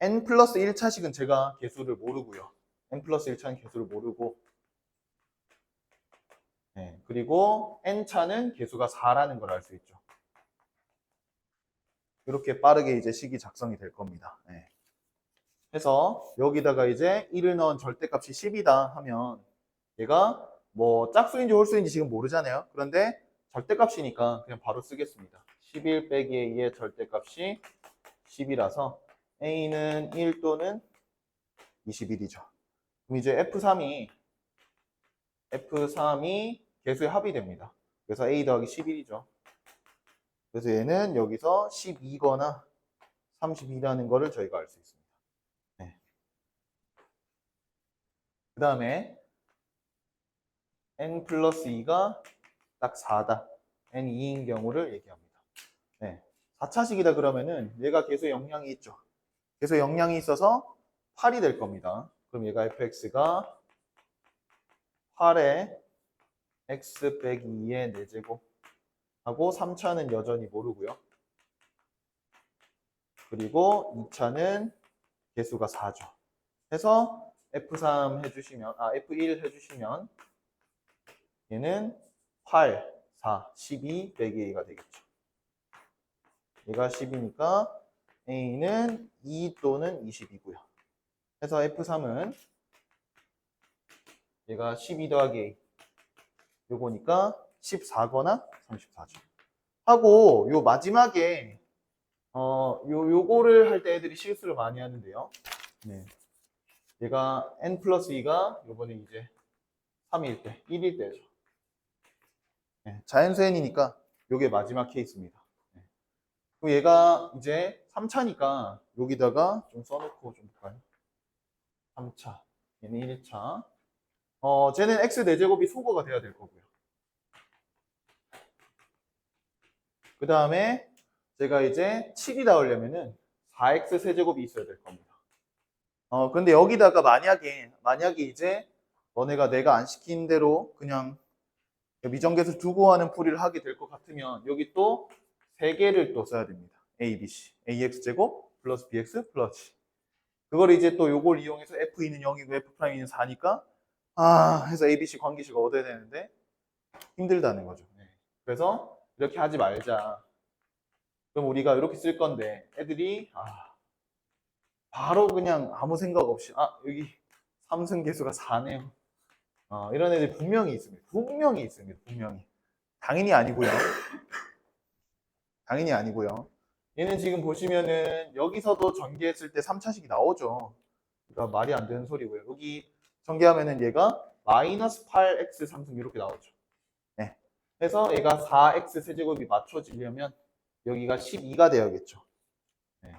n 플러스 1차식은 제가 개수를 모르고요. n 플러스 1차는 개수를 모르고 네, 그리고 n차는 개수가 4라는 걸 알 수 있죠. 이렇게 빠르게 이제 식이 작성이 될 겁니다. 네. 해서 여기다가 이제 1을 넣은 절대값이 10이다 하면 얘가 뭐 짝수인지 홀수인지 지금 모르잖아요. 그런데 절대값이니까 그냥 바로 쓰겠습니다. 11 빼기 A의 절대값이 10이라서 A는 1 또는 21이죠. 그럼 이제 F3이 개수의 합이 됩니다. 그래서 A 더하기 11이죠. 그래서 얘는 여기서 12거나 32라는 거를 저희가 알 수 있습니다. 네. 그 다음에 n 플러스 2가 딱 4다. n 2인 경우를 얘기합니다. 네. 4차식이다 그러면은 얘가 계속 영향이 있죠. 계속 영향이 있어서 8이 될 겁니다. 그럼 얘가 fx가 8에 x 빼기 2의 4제곱 하고 3차는 여전히 모르고요. 그리고 2차는 개수가 4죠. 해서 F3 해주시면, F1 해주시면 얘는 8, 4, 12 빼기 A가 되겠죠. 얘가 10이니까 A는 2 또는 20이고요. 해서 F3은 얘가 12 더하기 A 요거니까 14거나 34죠. 하고 요 마지막에 요거를 할 때 애들이 실수를 많이 하는데요. 네. 얘가 n 플러스 2가 요번에 이제 3일 때, 1일 때죠. 네, 자연수행이니까 요게 마지막 케이스입니다. 네. 그리고 얘가 이제 3차니까 여기다가 좀 써놓고 좀 볼까요? 3차. 얘는 1차. 쟤는 x 4제곱이 소거가 돼야 될 거고요. 그 다음에 제가 이제 7이 나오려면은 4x 세제곱이 있어야 될 겁니다. 근데 여기다가 만약에 이제 너네가 내가 안 시킨 대로 그냥 미정계수 두고 하는 풀이를 하게 될 것 같으면 여기 또 3개를 또 써야 됩니다. a, b, c. ax제곱 플러스 bx 플러스 c. 그걸 이제 또 요걸 이용해서 f는 0이고 f'는 4니까 해서 a, b, c 관계식을 얻어야 되는데 힘들다는 거죠. 네. 그래서 이렇게 하지 말자. 그럼 우리가 이렇게 쓸 건데 애들이 바로 그냥 아무 생각 없이 여기 삼승계수가 4네요. 이런 애들 분명히 있습니다. 분명히 있습니다. 분명히. 당연히 아니고요. 당연히 아니고요. 얘는 지금 보시면은 여기서도 전개했을 때 3차식이 나오죠. 그러니까 말이 안 되는 소리고요. 여기 전개하면은 얘가 마이너스 8x 삼승 이렇게 나오죠. 네. 그래서 얘가 4x 세제곱이 맞춰지려면 여기가 12가 되어야겠죠. 네.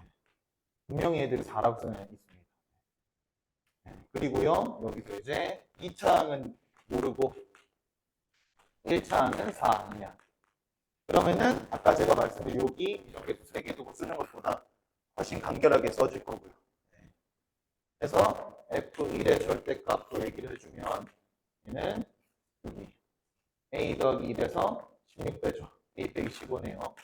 분명히 애들이 4라고 써져 있습니다. 네. 그리고요, 여기서 이제 2차항은 모르고 1차항은 4 아니냐. 그러면은 아까 제가 말씀드린 여기 이렇게 3개 두고 쓰는 것보다 훨씬 간결하게 써질 거고요. 네. 그래서 F1의 절대값도 얘기를 해주면 얘는 여기 A 더하기 1에서 16 빼죠. A 빼기 15네요.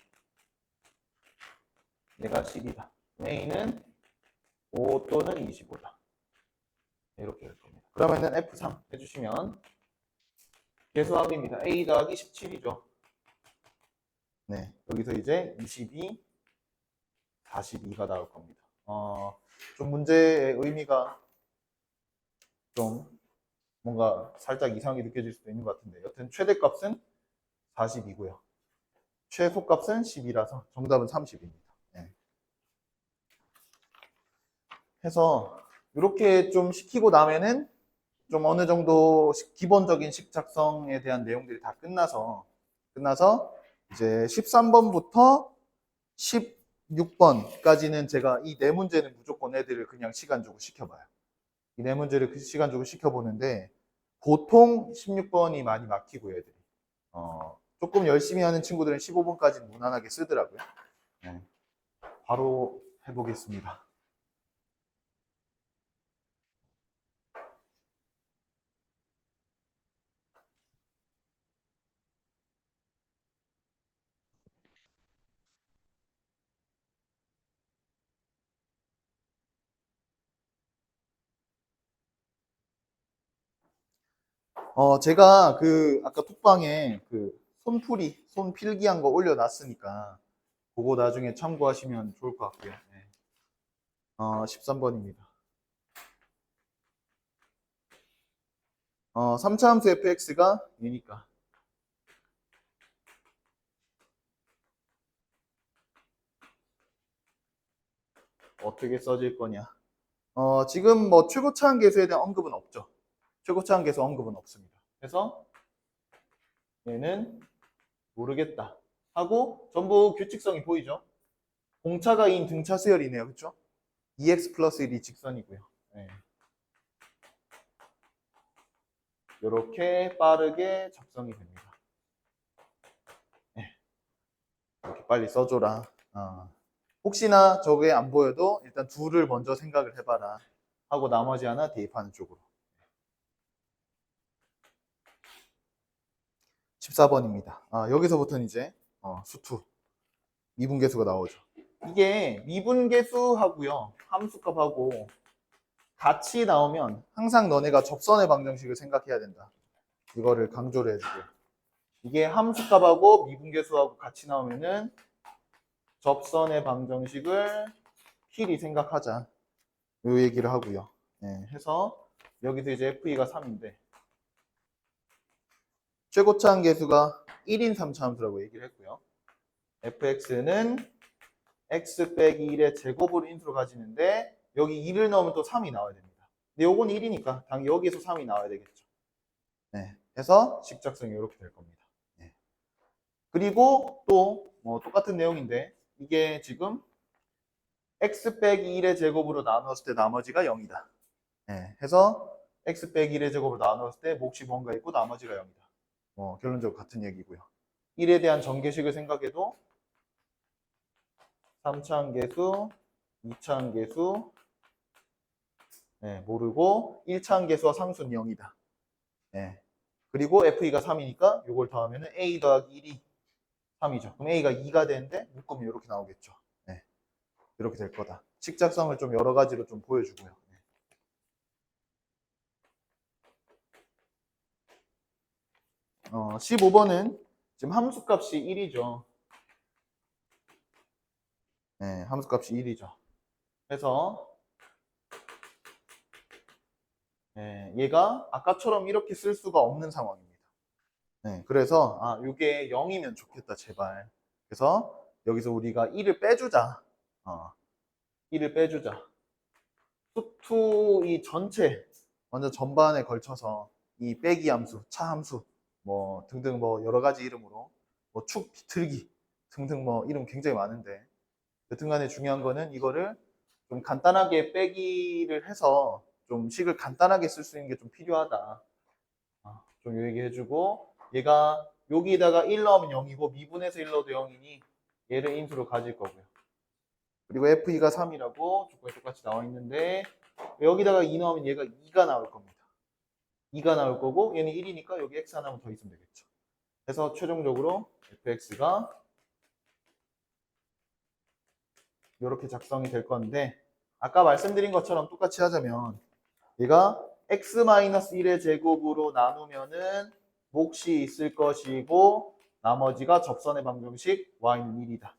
얘가 10이다. A는 5 또는 25다. 이렇게 될 겁니다. 그러면은 F3 해주시면 계수합입니다. A 더하기 17이죠. 네, 여기서 이제 22, 42가 나올 겁니다. 좀 문제의 의미가 좀 뭔가 살짝 이상하게 느껴질 수도 있는 것 같은데 여튼 최대값은 42고요. 최소값은 10이라서 정답은 30입니다. 네. 해서 이렇게 좀 시키고 나면은 좀 어느 정도 기본적인 식작성에 대한 내용들이 다 끝나서 이제 13번부터 16번까지는 제가 이 네 문제는 무조건 애들을 그냥 시간 주고 시켜봐요. 이 네 문제를 시간 주고 시켜보는데 보통 16번이 많이 막히고요, 애들이. 조금 열심히 하는 친구들은 15번까지 무난하게 쓰더라고요. 네. 바로 해보겠습니다. 제가 아까 톡방에 손 필기한 거 올려놨으니까 그거 나중에 참고하시면 좋을 것 같고요. 네. 13번입니다. 3차 함수 fx가 얘니까 어떻게 써질 거냐. 지금 뭐 최고차항 계수에 대한 언급은 없죠. 최고차항 계수 언급은 없습니다. 그래서 얘는 모르겠다 하고 전부 규칙성이 보이죠. 공차가 인 등차 수열이네요. 그렇죠? 2x 플러스 1이 직선이고요. 네. 이렇게 빠르게 작성이 됩니다. 네. 이렇게 빨리 써줘라. 혹시나 저게 안 보여도 일단 둘을 먼저 생각을 해봐라 하고 나머지 하나 대입하는 쪽으로. 14번입니다. 여기서부터는 이제 수투 미분계수가 나오죠. 이게 미분계수하고요 함수값하고 같이 나오면 항상 너네가 접선의 방정식을 생각해야 된다. 이거를 강조를 해주고요. 이게 함수값하고 미분계수하고 같이 나오면은 접선의 방정식을 필히 생각하자. 요 얘기를 하고요. 네, 해서 여기서 이제 FE가 3인데 최고차항 계수가 1인 3차 함수라고 얘기를 했고요. fx는 x 빼기 1의 제곱을 인수로 가지는데 여기 2를 넣으면 또 3이 나와야 됩니다. 근데 요건 1이니까 당연히 여기에서 3이 나와야 되겠죠. 네, 해서 식작성이 이렇게 될 겁니다. 네. 그리고 또 뭐 똑같은 내용인데 이게 지금 x 빼기 1의 제곱으로 나누었을 때 나머지가 0이다. 네, 해서 x 빼기 1의 제곱으로 나누었을 때 몫이 뭔가 있고 나머지가 0이다. 결론적으로 같은 얘기고요. 1에 대한 전개식을 생각해도 3차항계수, 2차항계수 네, 모르고 1차항계수와 상수는 0이다. 네. 그리고 FE가 3이니까 이걸 더하면 A 더하기 1이 3이죠. 그럼 A가 2가 되는데 묶으면 이렇게 나오겠죠. 네. 이렇게 될 거다. 식작성을 좀 여러 가지로 좀 보여주고요. 네. 15번은 지금 함수값이 1이죠. 네, 함수값이 1이죠. 그래서 네, 얘가 아까처럼 이렇게 쓸 수가 없는 상황입니다. 네, 그래서 이게 0이면 좋겠다 제발. 그래서 여기서 우리가 1을 빼주자. 1을 빼주자. 수투 이 전체 완전 전반에 걸쳐서 이 빼기 함수, 차 함수 뭐 등등 뭐 여러 가지 이름으로 뭐 축 비틀기 등등 뭐 이름 굉장히 많은데 여튼간에 중요한 거는 이거를 좀 간단하게 빼기를 해서 좀 식을 간단하게 쓸 수 있는 게 좀 필요하다. 좀 요 얘기 해주고 얘가 여기다가 1 넣으면 0이고 미분해서 1 넣어도 0이니 얘를 인수로 가질 거고요. 그리고 FE가 3이라고 조건이 똑같이 나와 있는데 여기다가 2 넣으면 얘가 2가 나올 겁니다. 2가 나올 거고 얘는 1이니까 여기 x 하나만 더 있으면 되겠죠. 그래서 최종적으로 fx가 이렇게 작성이 될 건데 아까 말씀드린 것처럼 똑같이 하자면 얘가 x-1의 제곱으로 나누면은 몫이 있을 것이고 나머지가 접선의 방정식 y는 1이다.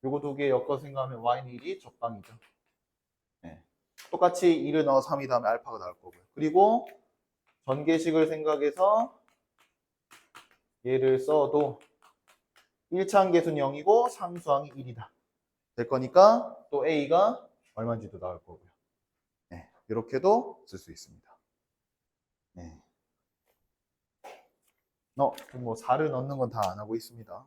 요거 두 개 엮어서 생각하면 y는 1이 적방이죠. 네. 똑같이 1을 넣어 3이 다음에 알파가 나올 거고요. 그리고 전개식을 생각해서 얘를 써도 1차항 계수는 0이고 상수항이 1이다. 될 거니까 또 a가 얼마인지도 나올 거고요. 네. 이렇게도 쓸 수 있습니다. 네. 뭐 4를 넣는 건 다 안 하고 있습니다.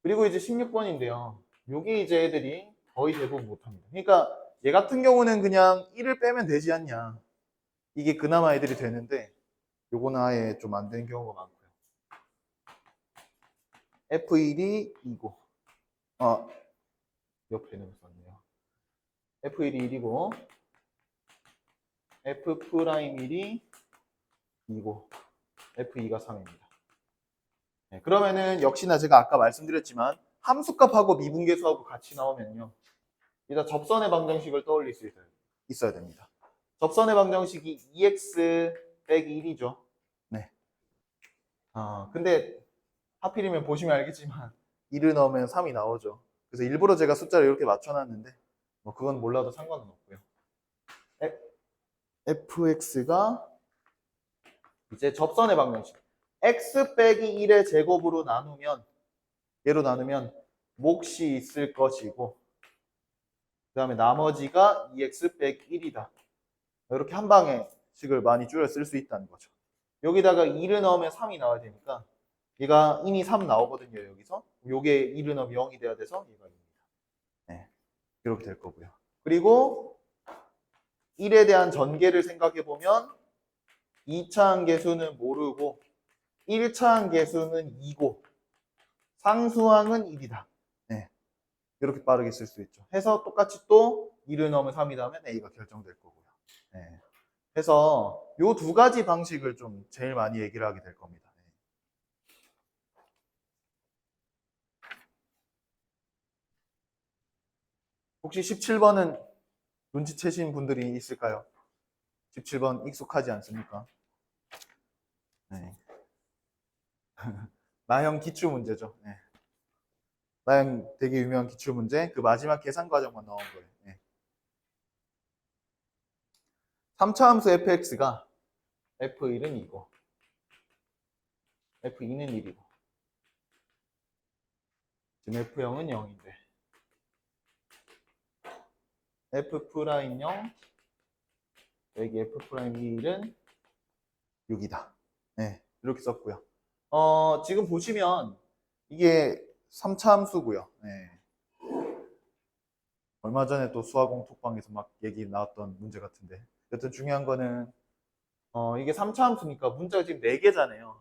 그리고 이제 16번인데요. 여기 이제 애들이 거의 대부분 못합니다. 그러니까 얘 같은 경우는 그냥 1을 빼면 되지 않냐. 이게 그나마 애들이 되는데 요거는 아예 좀 안 되는 경우가 많고요. F1이 2고 옆에 있는 거 썼네요. F1이 1이고 F'1이 2고 F2가 3입니다. 네, 그러면은 역시나 제가 아까 말씀드렸지만 함수값하고 미분계수하고 같이 나오면요. 일단 접선의 방정식을 떠올릴 수 있어야 됩니다. 접선의 방정식이 2x 빼기 1이죠. 네. 근데 하필이면 보시면 알겠지만 1을 넣으면 3이 나오죠. 그래서 일부러 제가 숫자를 이렇게 맞춰놨는데 뭐 그건 몰라도 상관은 없고요. fx가 이제 접선의 방정식 x 빼기 1의 제곱으로 나누면 얘로 나누면 몫이 있을 것이고 그 다음에 나머지가 2x 빼기 1이다. 이렇게 한 방에 식을 많이 줄여 쓸 수 있다는 거죠. 여기다가 2를 넣으면 3이 나와야 되니까 얘가 이미 3 나오거든요. 여기서 요게 1을 넣으면 0이 돼야 돼서 얘가 2입니다. 네, 이렇게 될 거고요. 그리고 1에 대한 전개를 생각해 보면 2차항 계수는 모르고 1차항 계수는 2고 상수항은 1이다. 네, 이렇게 빠르게 쓸 수 있죠. 해서 똑같이 또 1을 넣으면 3이 나오면 A가 결정될 거고요. 네. 해서 요 두 가지 방식을 좀 제일 많이 얘기를 하게 될 겁니다. 혹시 17번은 눈치채신 분들이 있을까요? 17번 익숙하지 않습니까? 네. 나형 기출문제죠. 네. 나형 되게 유명한 기출문제. 그 마지막 계산 과정만 나온 거예요. 네. 3차 함수 fx가 f1은 2고 f2는 1이고 지금 f0은 0인데 f'0 여기 f'1은 6이다. 네, 이렇게 썼고요. 지금 보시면 이게 3차 함수고요. 네. 얼마 전에 또 수학공 톡방에서 막 얘기 나왔던 문제 같은데. 여튼 중요한 거는 이게 3차 함수니까 문자가 지금 4개잖아요.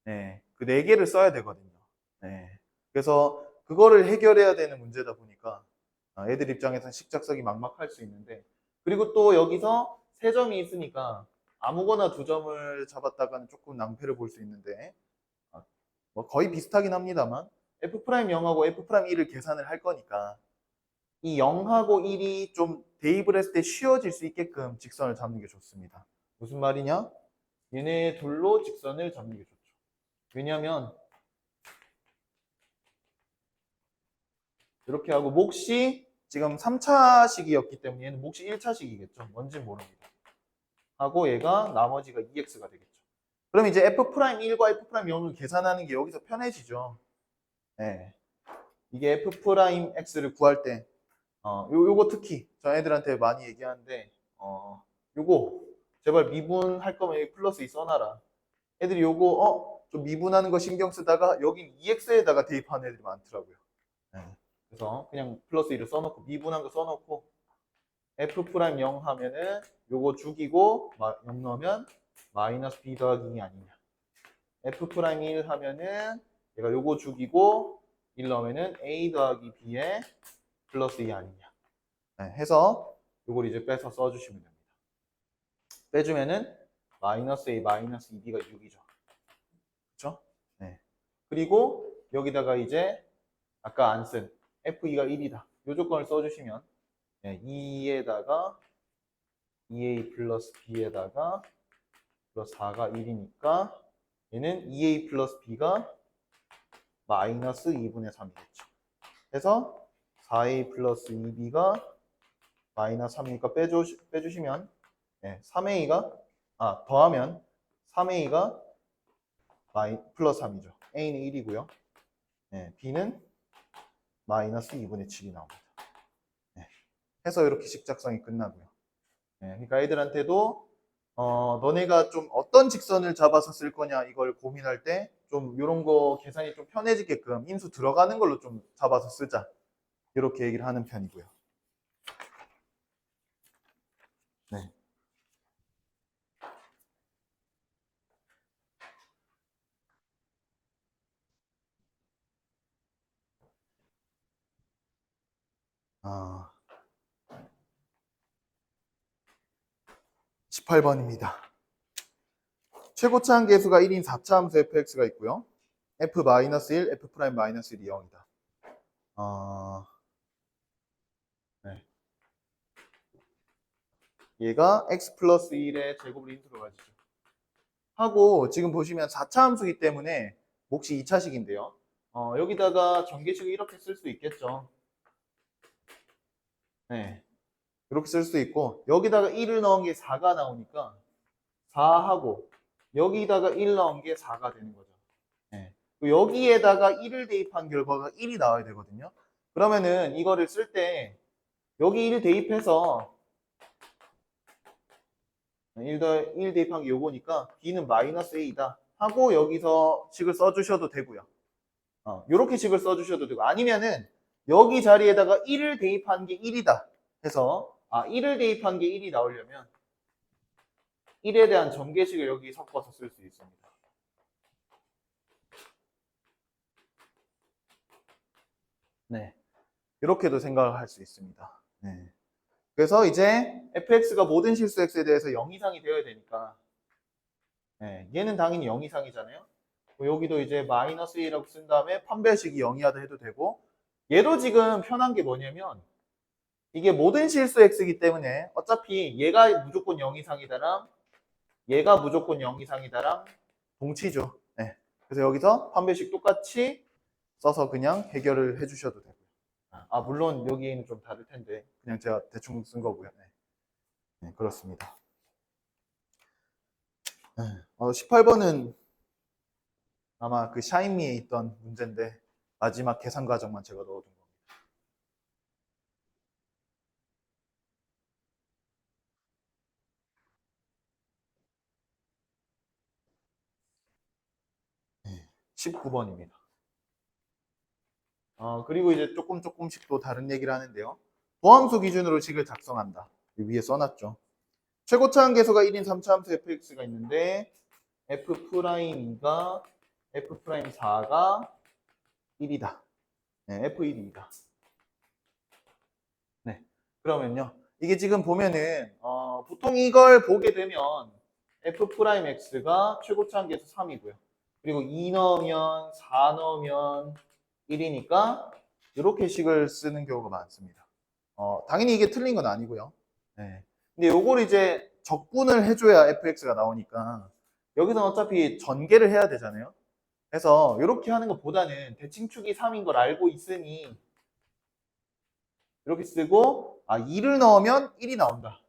네. 그 4개를 써야 되거든요. 네. 그래서 그거를 해결해야 되는 문제다 보니까 애들 입장에서는 식작석이 막막할 수 있는데, 그리고 또 여기서 3점이 있으니까 아무거나 2점을 잡았다가는 조금 낭패를 볼 수 있는데, 뭐 거의 비슷하긴 합니다만 F'0하고 F'1을 계산을 할 거니까 이 0하고 1이 좀 대입을 했을 때 쉬워질 수 있게끔 직선을 잡는 게 좋습니다. 무슨 말이냐? 얘네 둘로 직선을 잡는 게 좋죠. 왜냐하면 이렇게 하고 몫이 지금 3차식이었기 때문에 얘는 몫이 1차식이겠죠. 뭔지 모릅니다. 하고 얘가 나머지가 2x가 되겠죠. 그럼 이제 F'1과 F'0을 계산하는 게 여기서 편해지죠. 네. 이게 F'X를 구할 때 요거 특히 저 애들한테 많이 얘기하는데 요거 제발 미분할 거면 여기 플러스 2 써놔라. 애들이 요거 좀 미분하는 거 신경 쓰다가 여긴 2x에다가 대입하는 애들이 많더라고요. 네. 그래서 그냥 플러스 2를 써놓고 미분한 거 써놓고 F'0 하면은 요거 죽이고 0 넣으면 마이너스 b 더하기 2 아니냐. F'1 하면은 얘가 요거 죽이고 1 넣으면은 a 더하기 b에 플러스 2 아니냐. 네, 해서 요걸 이제 빼서 써주시면 됩니다. 빼주면은 마이너스 a 마이너스 2b가 6이죠. 그렇죠? 네. 그리고 여기다가 이제 아까 안 쓴 f2가 1이다. 요 조건을 써주시면 네, 2에다가 2a 플러스 b에다가 플러스 4가 1이니까 얘는 2a 플러스 b가 마이너스 2분의 3이겠죠. 그래서 4a 플러스 2b가 마이너스 3이니까 빼주시면 네, 3a가 더하면 3a가 플러스 3이죠. a는 1이고요. 네, b는 마이너스 2분의 7이 나옵니다. 네, 해서 이렇게 식작성이 끝나고요. 네, 그러니까 애들한테도 너네가 좀 어떤 직선을 잡아서 쓸 거냐 이걸 고민할 때 좀 이런 거 계산이 좀 편해지게끔 인수 들어가는 걸로 좀 잡아서 쓰자. 이렇게 얘기를 하는 편이고요. 네. 아, 18번입니다. 최고차 함계수가 1인 4차 함수 fx가 있고요. f-1, f'-1이 0이다. 네. 얘가 x 플러스 1의 제곱을 인수로 가지죠. 하고 지금 보시면 4차 함수이기 때문에 몫이 2차식인데요. 여기다가 전개식을 이렇게 쓸 수 있겠죠. 네. 이렇게 쓸 수 있고 여기다가 1을 넣은 게 4가 나오니까 4하고 여기다가 1 넣은 게 4가 되는 거죠. 네. 여기에다가 1을 대입한 결과가 1이 나와야 되거든요. 그러면은 이거를 쓸 때 여기 1 대입해서 1 대입한 게 요거니까 b는 마이너스 a다 하고 여기서 식을 써주셔도 되고요. 요렇게 식을 써주셔도 되고 아니면은 여기 자리에다가 1을 대입한 게 1이다 해서 1을 대입한 게 1이 나오려면 1에 대한 전개식을 여기 섞어서 쓸 수 있습니다. 네, 이렇게도 생각을 할 수 있습니다. 네. 그래서 이제 fx가 모든 실수 x에 대해서 0 이상이 되어야 되니까 네, 얘는 당연히 0 이상이잖아요. 여기도 이제 마이너스 1이라고 쓴 다음에 판별식이 0이하다 해도 되고 얘도 지금 편한 게 뭐냐면 이게 모든 실수 x이기 때문에 어차피 얘가 무조건 0 이상이다랑 얘가 무조건 0 이상이다랑 동치죠. 네. 그래서 여기서 판별식 똑같이 써서 그냥 해결을 해주셔도 되고요. 물론 여기는 좀 다를 텐데 그냥 제가 대충 쓴 거고요. 네. 네, 그렇습니다. 네. 18번은 아마 그 샤인미에 있던 문제인데 마지막 계산 과정만 제가 넣어둔 겁니다. 네. 19번입니다. 그리고 이제 조금씩 또 다른 얘기를 하는데요. 도함수 기준으로 식을 작성한다. 위에 써놨죠. 최고차 함계수가 1인 3차 함수 fx가 있는데 f'2가 f'4가 1이다. 네, f1이다. 네. 그러면요. 이게 지금 보면은 보통 이걸 보게 되면 f'x가 최고차 함계수 3이고요. 그리고 2 넣으면 4 넣으면 1이니까 이렇게 식을 쓰는 경우가 많습니다. 당연히 이게 틀린 건 아니고요. 네. 근데 요걸 이제 적분을 해줘야 fx가 나오니까 여기서는 어차피 전개를 해야 되잖아요. 그래서 이렇게 하는 것보다는 대칭축이 3인 걸 알고 있으니 이렇게 쓰고 2를 넣으면 1이 나온다.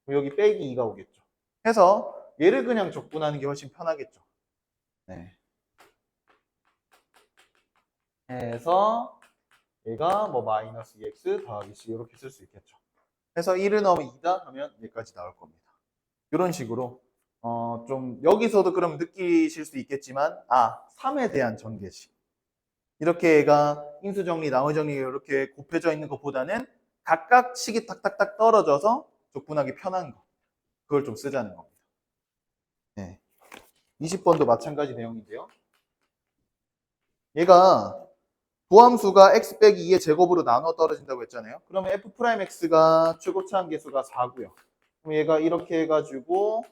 여기 빼기 2가 오겠죠. 해서 얘를 그냥 적분하는 게 훨씬 편하겠죠. 네. 해서 얘가 뭐 마이너스 2x 더하기 c 이렇게 쓸 수 있겠죠. 해서 1을 넣으면 2다 하면 여기까지 나올 겁니다. 이런 식으로 좀 여기서도 그럼 느끼실 수 있겠지만 3에 대한 전개식 이렇게 얘가 인수정리, 나머정리가 이렇게 곱해져 있는 것보다는 각각 식이 딱딱딱 떨어져서 적분하기 편한 거 그걸 좀 쓰자는 겁니다. 네. 20번도 마찬가지 내용인데요. 얘가 도함수가 x 빼기 2의 제곱으로 나눠 떨어진다고 했잖아요. 그러면 f'x가 최고차 함계수가 4고요. 그럼 얘가 이렇게 해가지고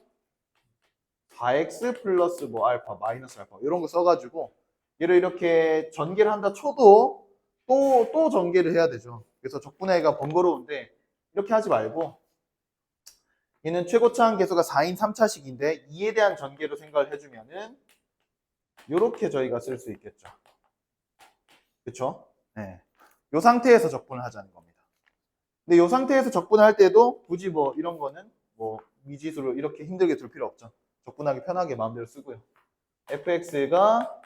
4x 플러스 뭐 알파, 마이너스 알파 이런 거 써가지고 얘를 이렇게 전개를 한다 쳐도 또 전개를 해야 되죠. 그래서 적분하기가 번거로운데 이렇게 하지 말고 얘는 최고차 함계수가 4인 3차식인데 2에 대한 전개로 생각을 해주면은 이렇게 저희가 쓸 수 있겠죠. 그렇죠? 네. 이 상태에서 적분을 하자는 겁니다. 근데 이 상태에서 적분할 때도 굳이 뭐 이런 거는 뭐 미지수로 이렇게 힘들게 둘 필요 없죠. 적분하기 편하게 마음대로 쓰고요. fx가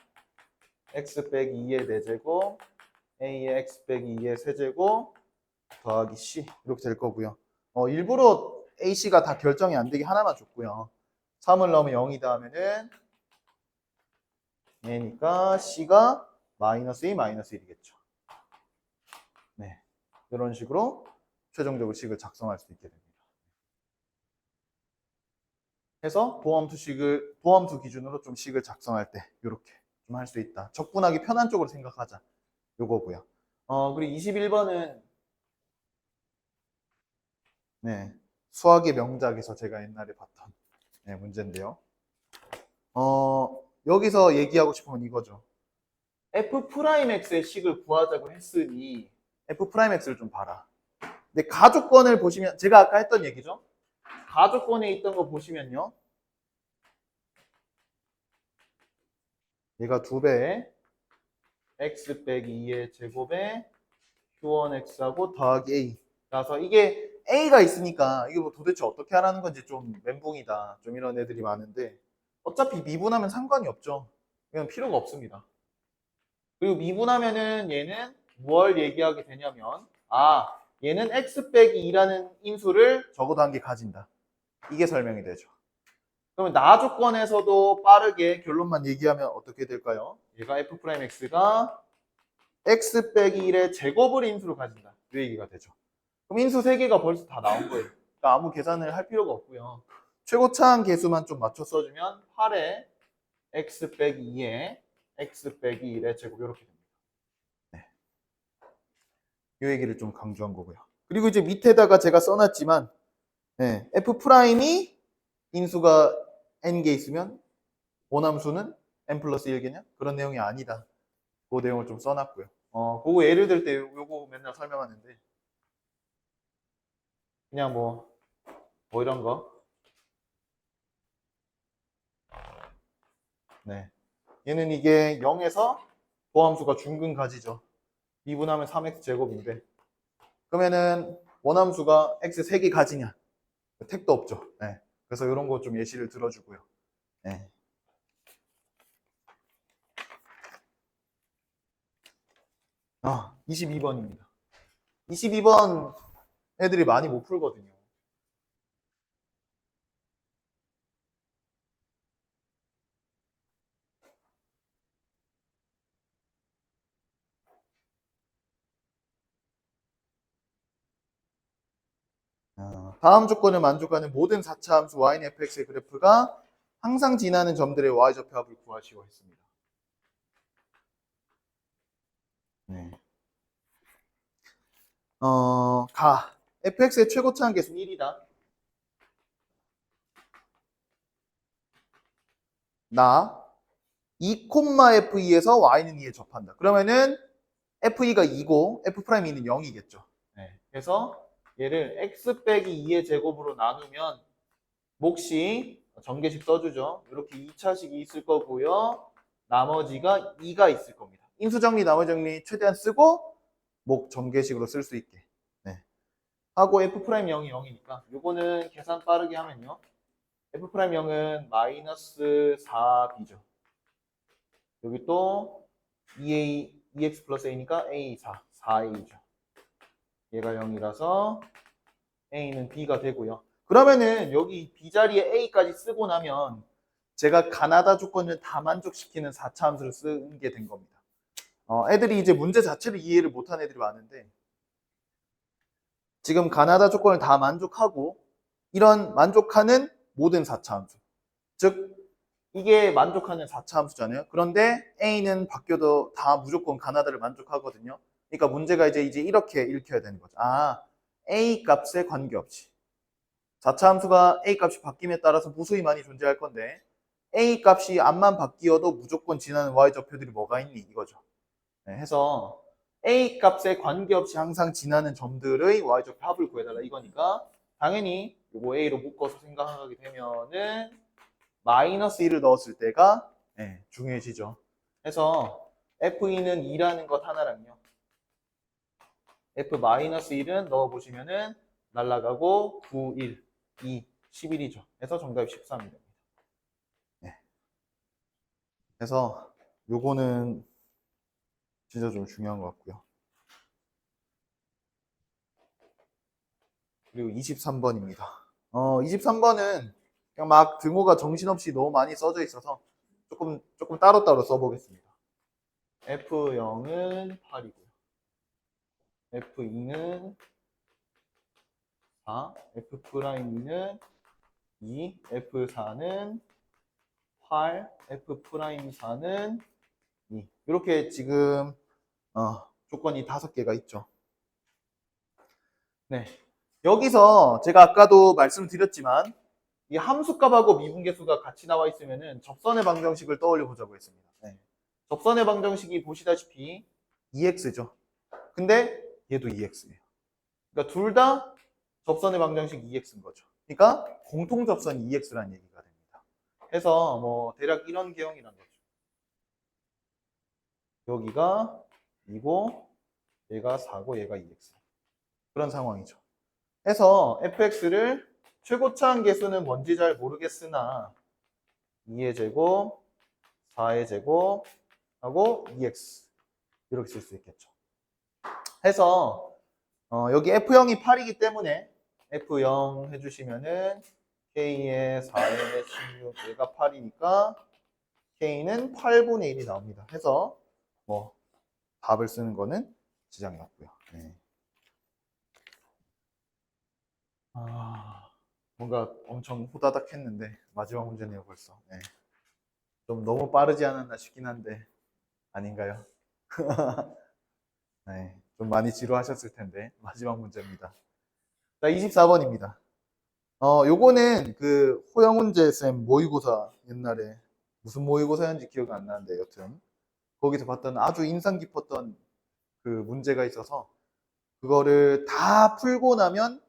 x 빼기 2의 4제곱 a의 x 빼기 2의 세제곱 더하기 c 이렇게 될 거고요. 일부러 ac가 다 결정이 안 되게 하나만 줬고요. 3을 넣으면 0이다 하면은 얘니까 c가 마이너스 2 마이너스 1이겠죠. 네, 이런 식으로 최종적으로 식을 작성할 수 있게 됩니다. 해서 도함수 기준으로 좀 식을 작성할 때 이렇게 좀 할 수 있다. 적분하기 편한 쪽으로 생각하자. 요거고요. 그리고 21번은 네, 수학의 명작에서 제가 옛날에 봤던 네, 문제인데요. 여기서 얘기하고 싶은 건 이거죠. f'x의 식을 구하자고 했으니 f'x를 좀 봐라. 근데 가족권을 보시면 제가 아까 했던 얘기죠. 가족권에 있던 거 보시면요. 얘가 2배 x 빼기 2의 제곱에 q1x하고 더하기 a 라서 이게 a가 있으니까 이게 뭐 도대체 어떻게 하라는 건지 좀 멘붕이다. 좀 이런 애들이 많은데 어차피 미분하면 상관이 없죠. 이건 필요가 없습니다. 그리고 미분하면은 얘는 뭘 얘기하게 되냐면 얘는 x 빼기 2라는 인수를 적어도 한 개 가진다. 이게 설명이 되죠. 그러면 나 조건에서도 빠르게 결론만 얘기하면 어떻게 될까요? 얘가 f'x가 x 빼기 1의 제곱을 인수로 가진다. 이 얘기가 되죠. 그럼 인수 3개가 벌써 다 나온 거예요. 그러니까 아무 계산을 할 필요가 없고요. 최고차항 계수만 좀 맞춰 써주면 8에 x 빼기 2에 x 빼기 1의 제곱 이렇게 됩니다. 네. 이 얘기를 좀 강조한 거고요. 그리고 이제 밑에다가 제가 써놨지만 네, f'이 인수가 n개 있으면 원함수는 n 플러스 1개냐? 그런 내용이 아니다. 그 내용을 좀 써놨고요. 그거 예를 들 때 요거 맨날 설명하는데 그냥 뭐 이런 거. 네. 얘는 이게 0에서 보함수가 중근 가지죠. 미분하면 3x 제곱인데 그러면은 원함수가 x 3개 가지냐? 택도 없죠. 네. 그래서 이런 거 좀 예시를 들어주고요. 네. 22번입니다. 22번 애들이 많이 못 풀거든요. 다음 조건을 만족하는 모든 4차 함수 y는 fx의 그래프가 항상 지나는 점들의 y좌표 합을 구하시오 했습니다. 네. fx의 최고차항 계수는 1이다. 나 2,f2에서 y는 2에 접한다. 그러면은 f2가 2고 f'2는 0이겠죠. 네. 그래서 얘를 x 빼기 2의 제곱으로 나누면 몫이 전개식 써주죠. 이렇게 2차식이 있을 거고요. 나머지가 2가 있을 겁니다. 인수정리, 나머지 정리 최대한 쓰고 목 전개식으로 쓸 수 있게. 네. 하고 f'0이 0이니까 요거는 계산 빠르게 하면요. f'0은 마이너스 4b죠. 여기 또 2x 플러스 a니까 a 4a죠. 얘가 0이라서 a는 b가 되고요. 그러면은 여기 b 자리에 a까지 쓰고 나면 제가 가나다 조건을 다 만족시키는 4차 함수를 쓰는 게 된 겁니다. 애들이 이제 문제 자체를 이해를 못한 애들이 많은데 지금 가나다 조건을 다 만족하고 이런 만족하는 모든 4차 함수, 즉 이게 만족하는 4차 함수잖아요. 그런데 A는 바뀌어도 다 무조건 가나다를 만족하거든요. 그러니까 문제가 이제 이렇게 읽혀야 되는 거죠. A 값에 관계없이 4차 함수가 A 값이 바뀜에 따라서 무수히 많이 존재할 건데 A 값이 앞만 바뀌어도 무조건 지나는 Y좌표들이 뭐가 있니? 이거죠. 네, 해서 A 값에 관계없이 항상 지나는 점들의 Y좌표 합을 구해달라 이거니까 당연히 이거 A로 묶어서 생각하게 되면은 마이너스 1을 넣었을 때가 중요해지죠. 그래서 F2는 2라는 것 하나랑요. F-1은 넣어보시면은 날라가고 9, 1, 2, 11이죠. 그래서 정답이 13이 됩니다. 네. 그래서 요거는 진짜 좀 중요한 것 같고요. 그리고 23번입니다. 23번은 그냥 막 등호가 정신없이 너무 많이 써져 있어서 조금 따로따로 써보겠습니다. F0은 8이고요. F2는 4, F'2는 2, F4는 8, F'4는 2. 이렇게 지금 조건이 5개가 있죠. 네. 여기서 제가 아까도 말씀드렸지만 이 함수값하고 미분계수가 같이 나와 있으면은 접선의 방정식을 떠올려 보자고 했습니다. 네. 접선의 방정식이 보시다시피 2x죠. 근데 얘도 2x예요. 그러니까 둘 다 접선의 방정식 2x인 거죠. 그러니까 공통 접선 2x라는 얘기가 됩니다. 그래서 뭐 대략 이런 개형이란 거죠. 여기가 2고 얘가 4고 얘가 2x. 그런 상황이죠. 해서 fx를 최고차항 계수는 뭔지 잘 모르겠으나 2의 제곱, 4의 제곱 하고 2x 이렇게 쓸 수 있겠죠. 해서 여기 F0이 8이기 때문에 F0 해주시면은 K의 4의 16, 얘가 8이니까 K는 8분의 1이 나옵니다. 해서 뭐 답을 쓰는 거는 지장이 없고요. 네. 뭔가 엄청 후다닥 했는데 마지막 문제네요 벌써. 네. 좀 너무 빠르지 않았나 싶긴 한데 아닌가요? 네, 좀 많이 지루하셨을 텐데 마지막 문제입니다. 자, 24번입니다. 요거는 그 호영훈제 쌤 모의고사 옛날에 무슨 모의고사였는지 기억이 안 나는데 여튼 거기서 봤던 아주 인상 깊었던 그 문제가 있어서 그거를 다 풀고 나면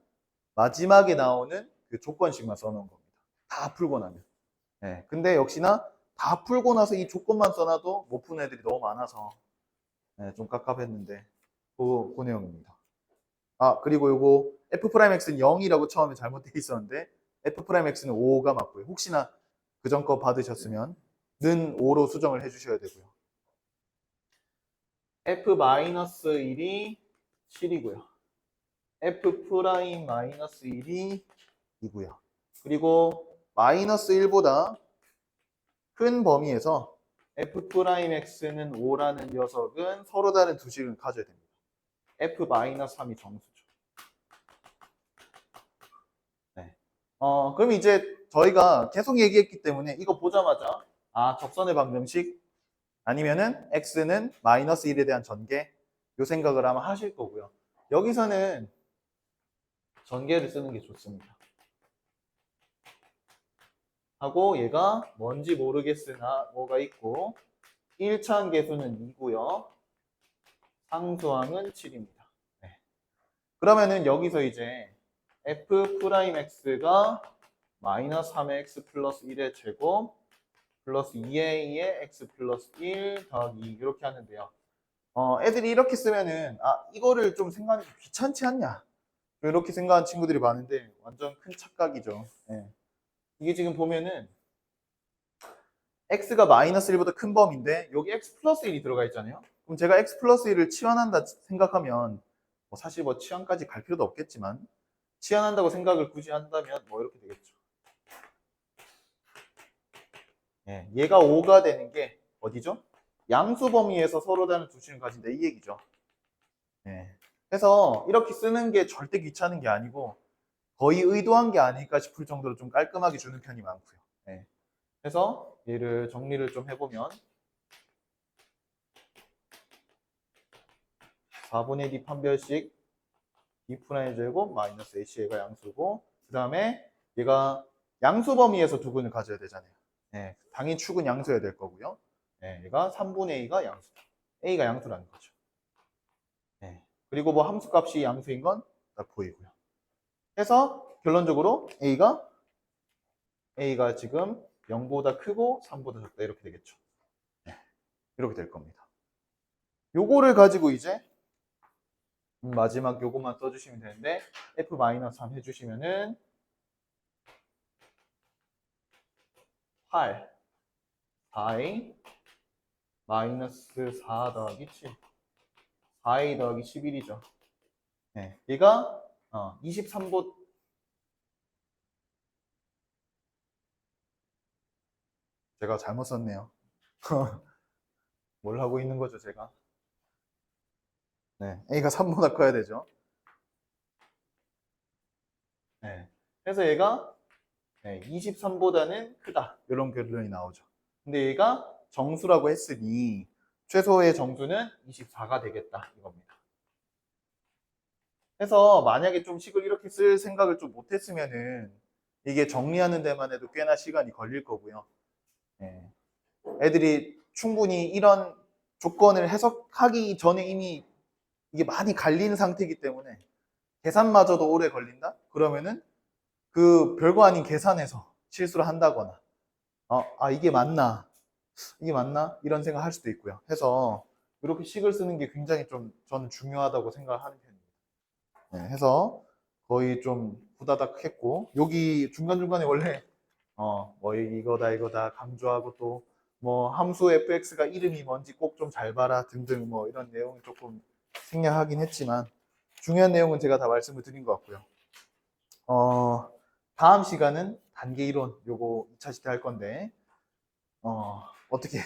마지막에 나오는 그 조건식만 써놓은 겁니다. 다 풀고 나면. 네, 근데 역시나 다 풀고 나서 이 조건만 써놔도 못 푸는 애들이 너무 많아서 네, 좀 깝깝했는데 그 내용입니다. 그리고 요거 F'X는 0이라고 처음에 잘못되어 있었는데 F'X는 5가 맞고요. 혹시나 그전 거 받으셨으면 는 5로 수정을 해주셔야 되고요. F-1이 7이고요. F'-1이 2고요. 그리고 마이너스 1보다 큰 범위에서 F'X는 5라는 녀석은 서로 다른 두 식을 가져야 됩니다. F-3이 정수죠. 그럼 이제 저희가 계속 얘기했기 때문에 이거 보자마자 적선의 방정식 아니면은 x는 마이너스 1에 대한 전개 요 생각을 아마 하실 거고요. 여기서는 전개를 쓰는 게 좋습니다. 하고 얘가 뭔지 모르겠으나 뭐가 있고 1차항 계수는 2고요. 상수항은 7입니다. 네. 그러면은 여기서 이제 f'x가 마이너스 3의 x 플러스 1의 제곱 플러스 2a의 x 플러스 1 더하기 2 이렇게 하는데요. 애들이 이렇게 쓰면은 이거를 좀 생각하기 귀찮지 않냐 이렇게 생각하는 친구들이 많은데 완전 큰 착각이죠. 네. 이게 지금 보면은 x가 마이너스 1보다 큰 범위인데 여기 x 플러스 1이 들어가 있잖아요. 그럼 제가 x 플러스 1을 치환한다 생각하면 사실 치환까지 갈 필요도 없겠지만 치환한다고 생각을 굳이 한다면 이렇게 되겠죠. 예, 얘가 5가 되는 게 어디죠? 양수 범위에서 서로 다른 두 식을 가진다 이 얘기죠. 예. 그래서 이렇게 쓰는 게 절대 귀찮은 게 아니고 거의 의도한 게 아닐까 싶을 정도로 좀 깔끔하게 주는 편이 많고요. 예. 그래서 얘를 정리를 좀 해보면 4분의 d 판별식 d' 제곱 마이너스 h가 양수고 그 다음에 얘가 양수 범위에서 두근을 가져야 되잖아요. 예. 당연히 축은 양수여야 될 거고요. 예. 얘가 3분의 a가 양수다. a가 양수라는 거죠. 예. 그리고 함수값이 양수인 건 딱 보이고요. 해서 결론적으로 A가 지금 0보다 크고 3보다 작다 이렇게 되겠죠. 네, 이렇게 될 겁니다. 요거를 가지고 이제 마지막 요거만 써주시면 되는데 F-3 해주시면은 8 4A 마이너스 4 더하기 7 4A 더하기 11이죠. 네, 얘가 23보 제가 잘못 썼네요. 뭘 하고 있는 거죠, 제가? 네, A가 3보다 커야 되죠. 네, 그래서 얘가 23보다는 크다. 이런 결론이 나오죠. 근데 얘가 정수라고 했으니 최소의 정수는 24가 되겠다. 이겁니다. 그래서 만약에 좀 식을 이렇게 쓸 생각을 좀 못했으면은 이게 정리하는 데만 해도 꽤나 시간이 걸릴 거고요. 애들이 충분히 이런 조건을 해석하기 전에 이미 이게 많이 갈린 상태이기 때문에 계산마저도 오래 걸린다? 그러면은 그 별거 아닌 계산에서 실수를 한다거나 이게 맞나? 이게 맞나? 이런 생각 할 수도 있고요. 해서 이렇게 식을 쓰는 게 굉장히 좀 저는 중요하다고 생각을 하는 편입니다. 네, 해서 거의 좀 후다닥 했고 여기 중간중간에 원래 이거다 강조하고 또 함수 fx가 이름이 뭔지 꼭 좀 잘 봐라 등등 이런 내용이 조금 생략하긴 했지만 중요한 내용은 제가 다 말씀을 드린 것 같고요. 다음 시간은 단계 이론 요거 2차 시대 할 건데 어떻게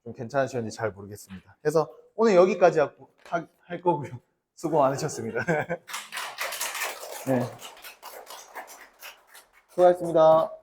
좀 괜찮으셨는지 잘 모르겠습니다. 그래서 오늘 여기까지 할 거고요. 수고 많으셨습니다. 네. 수고하셨습니다.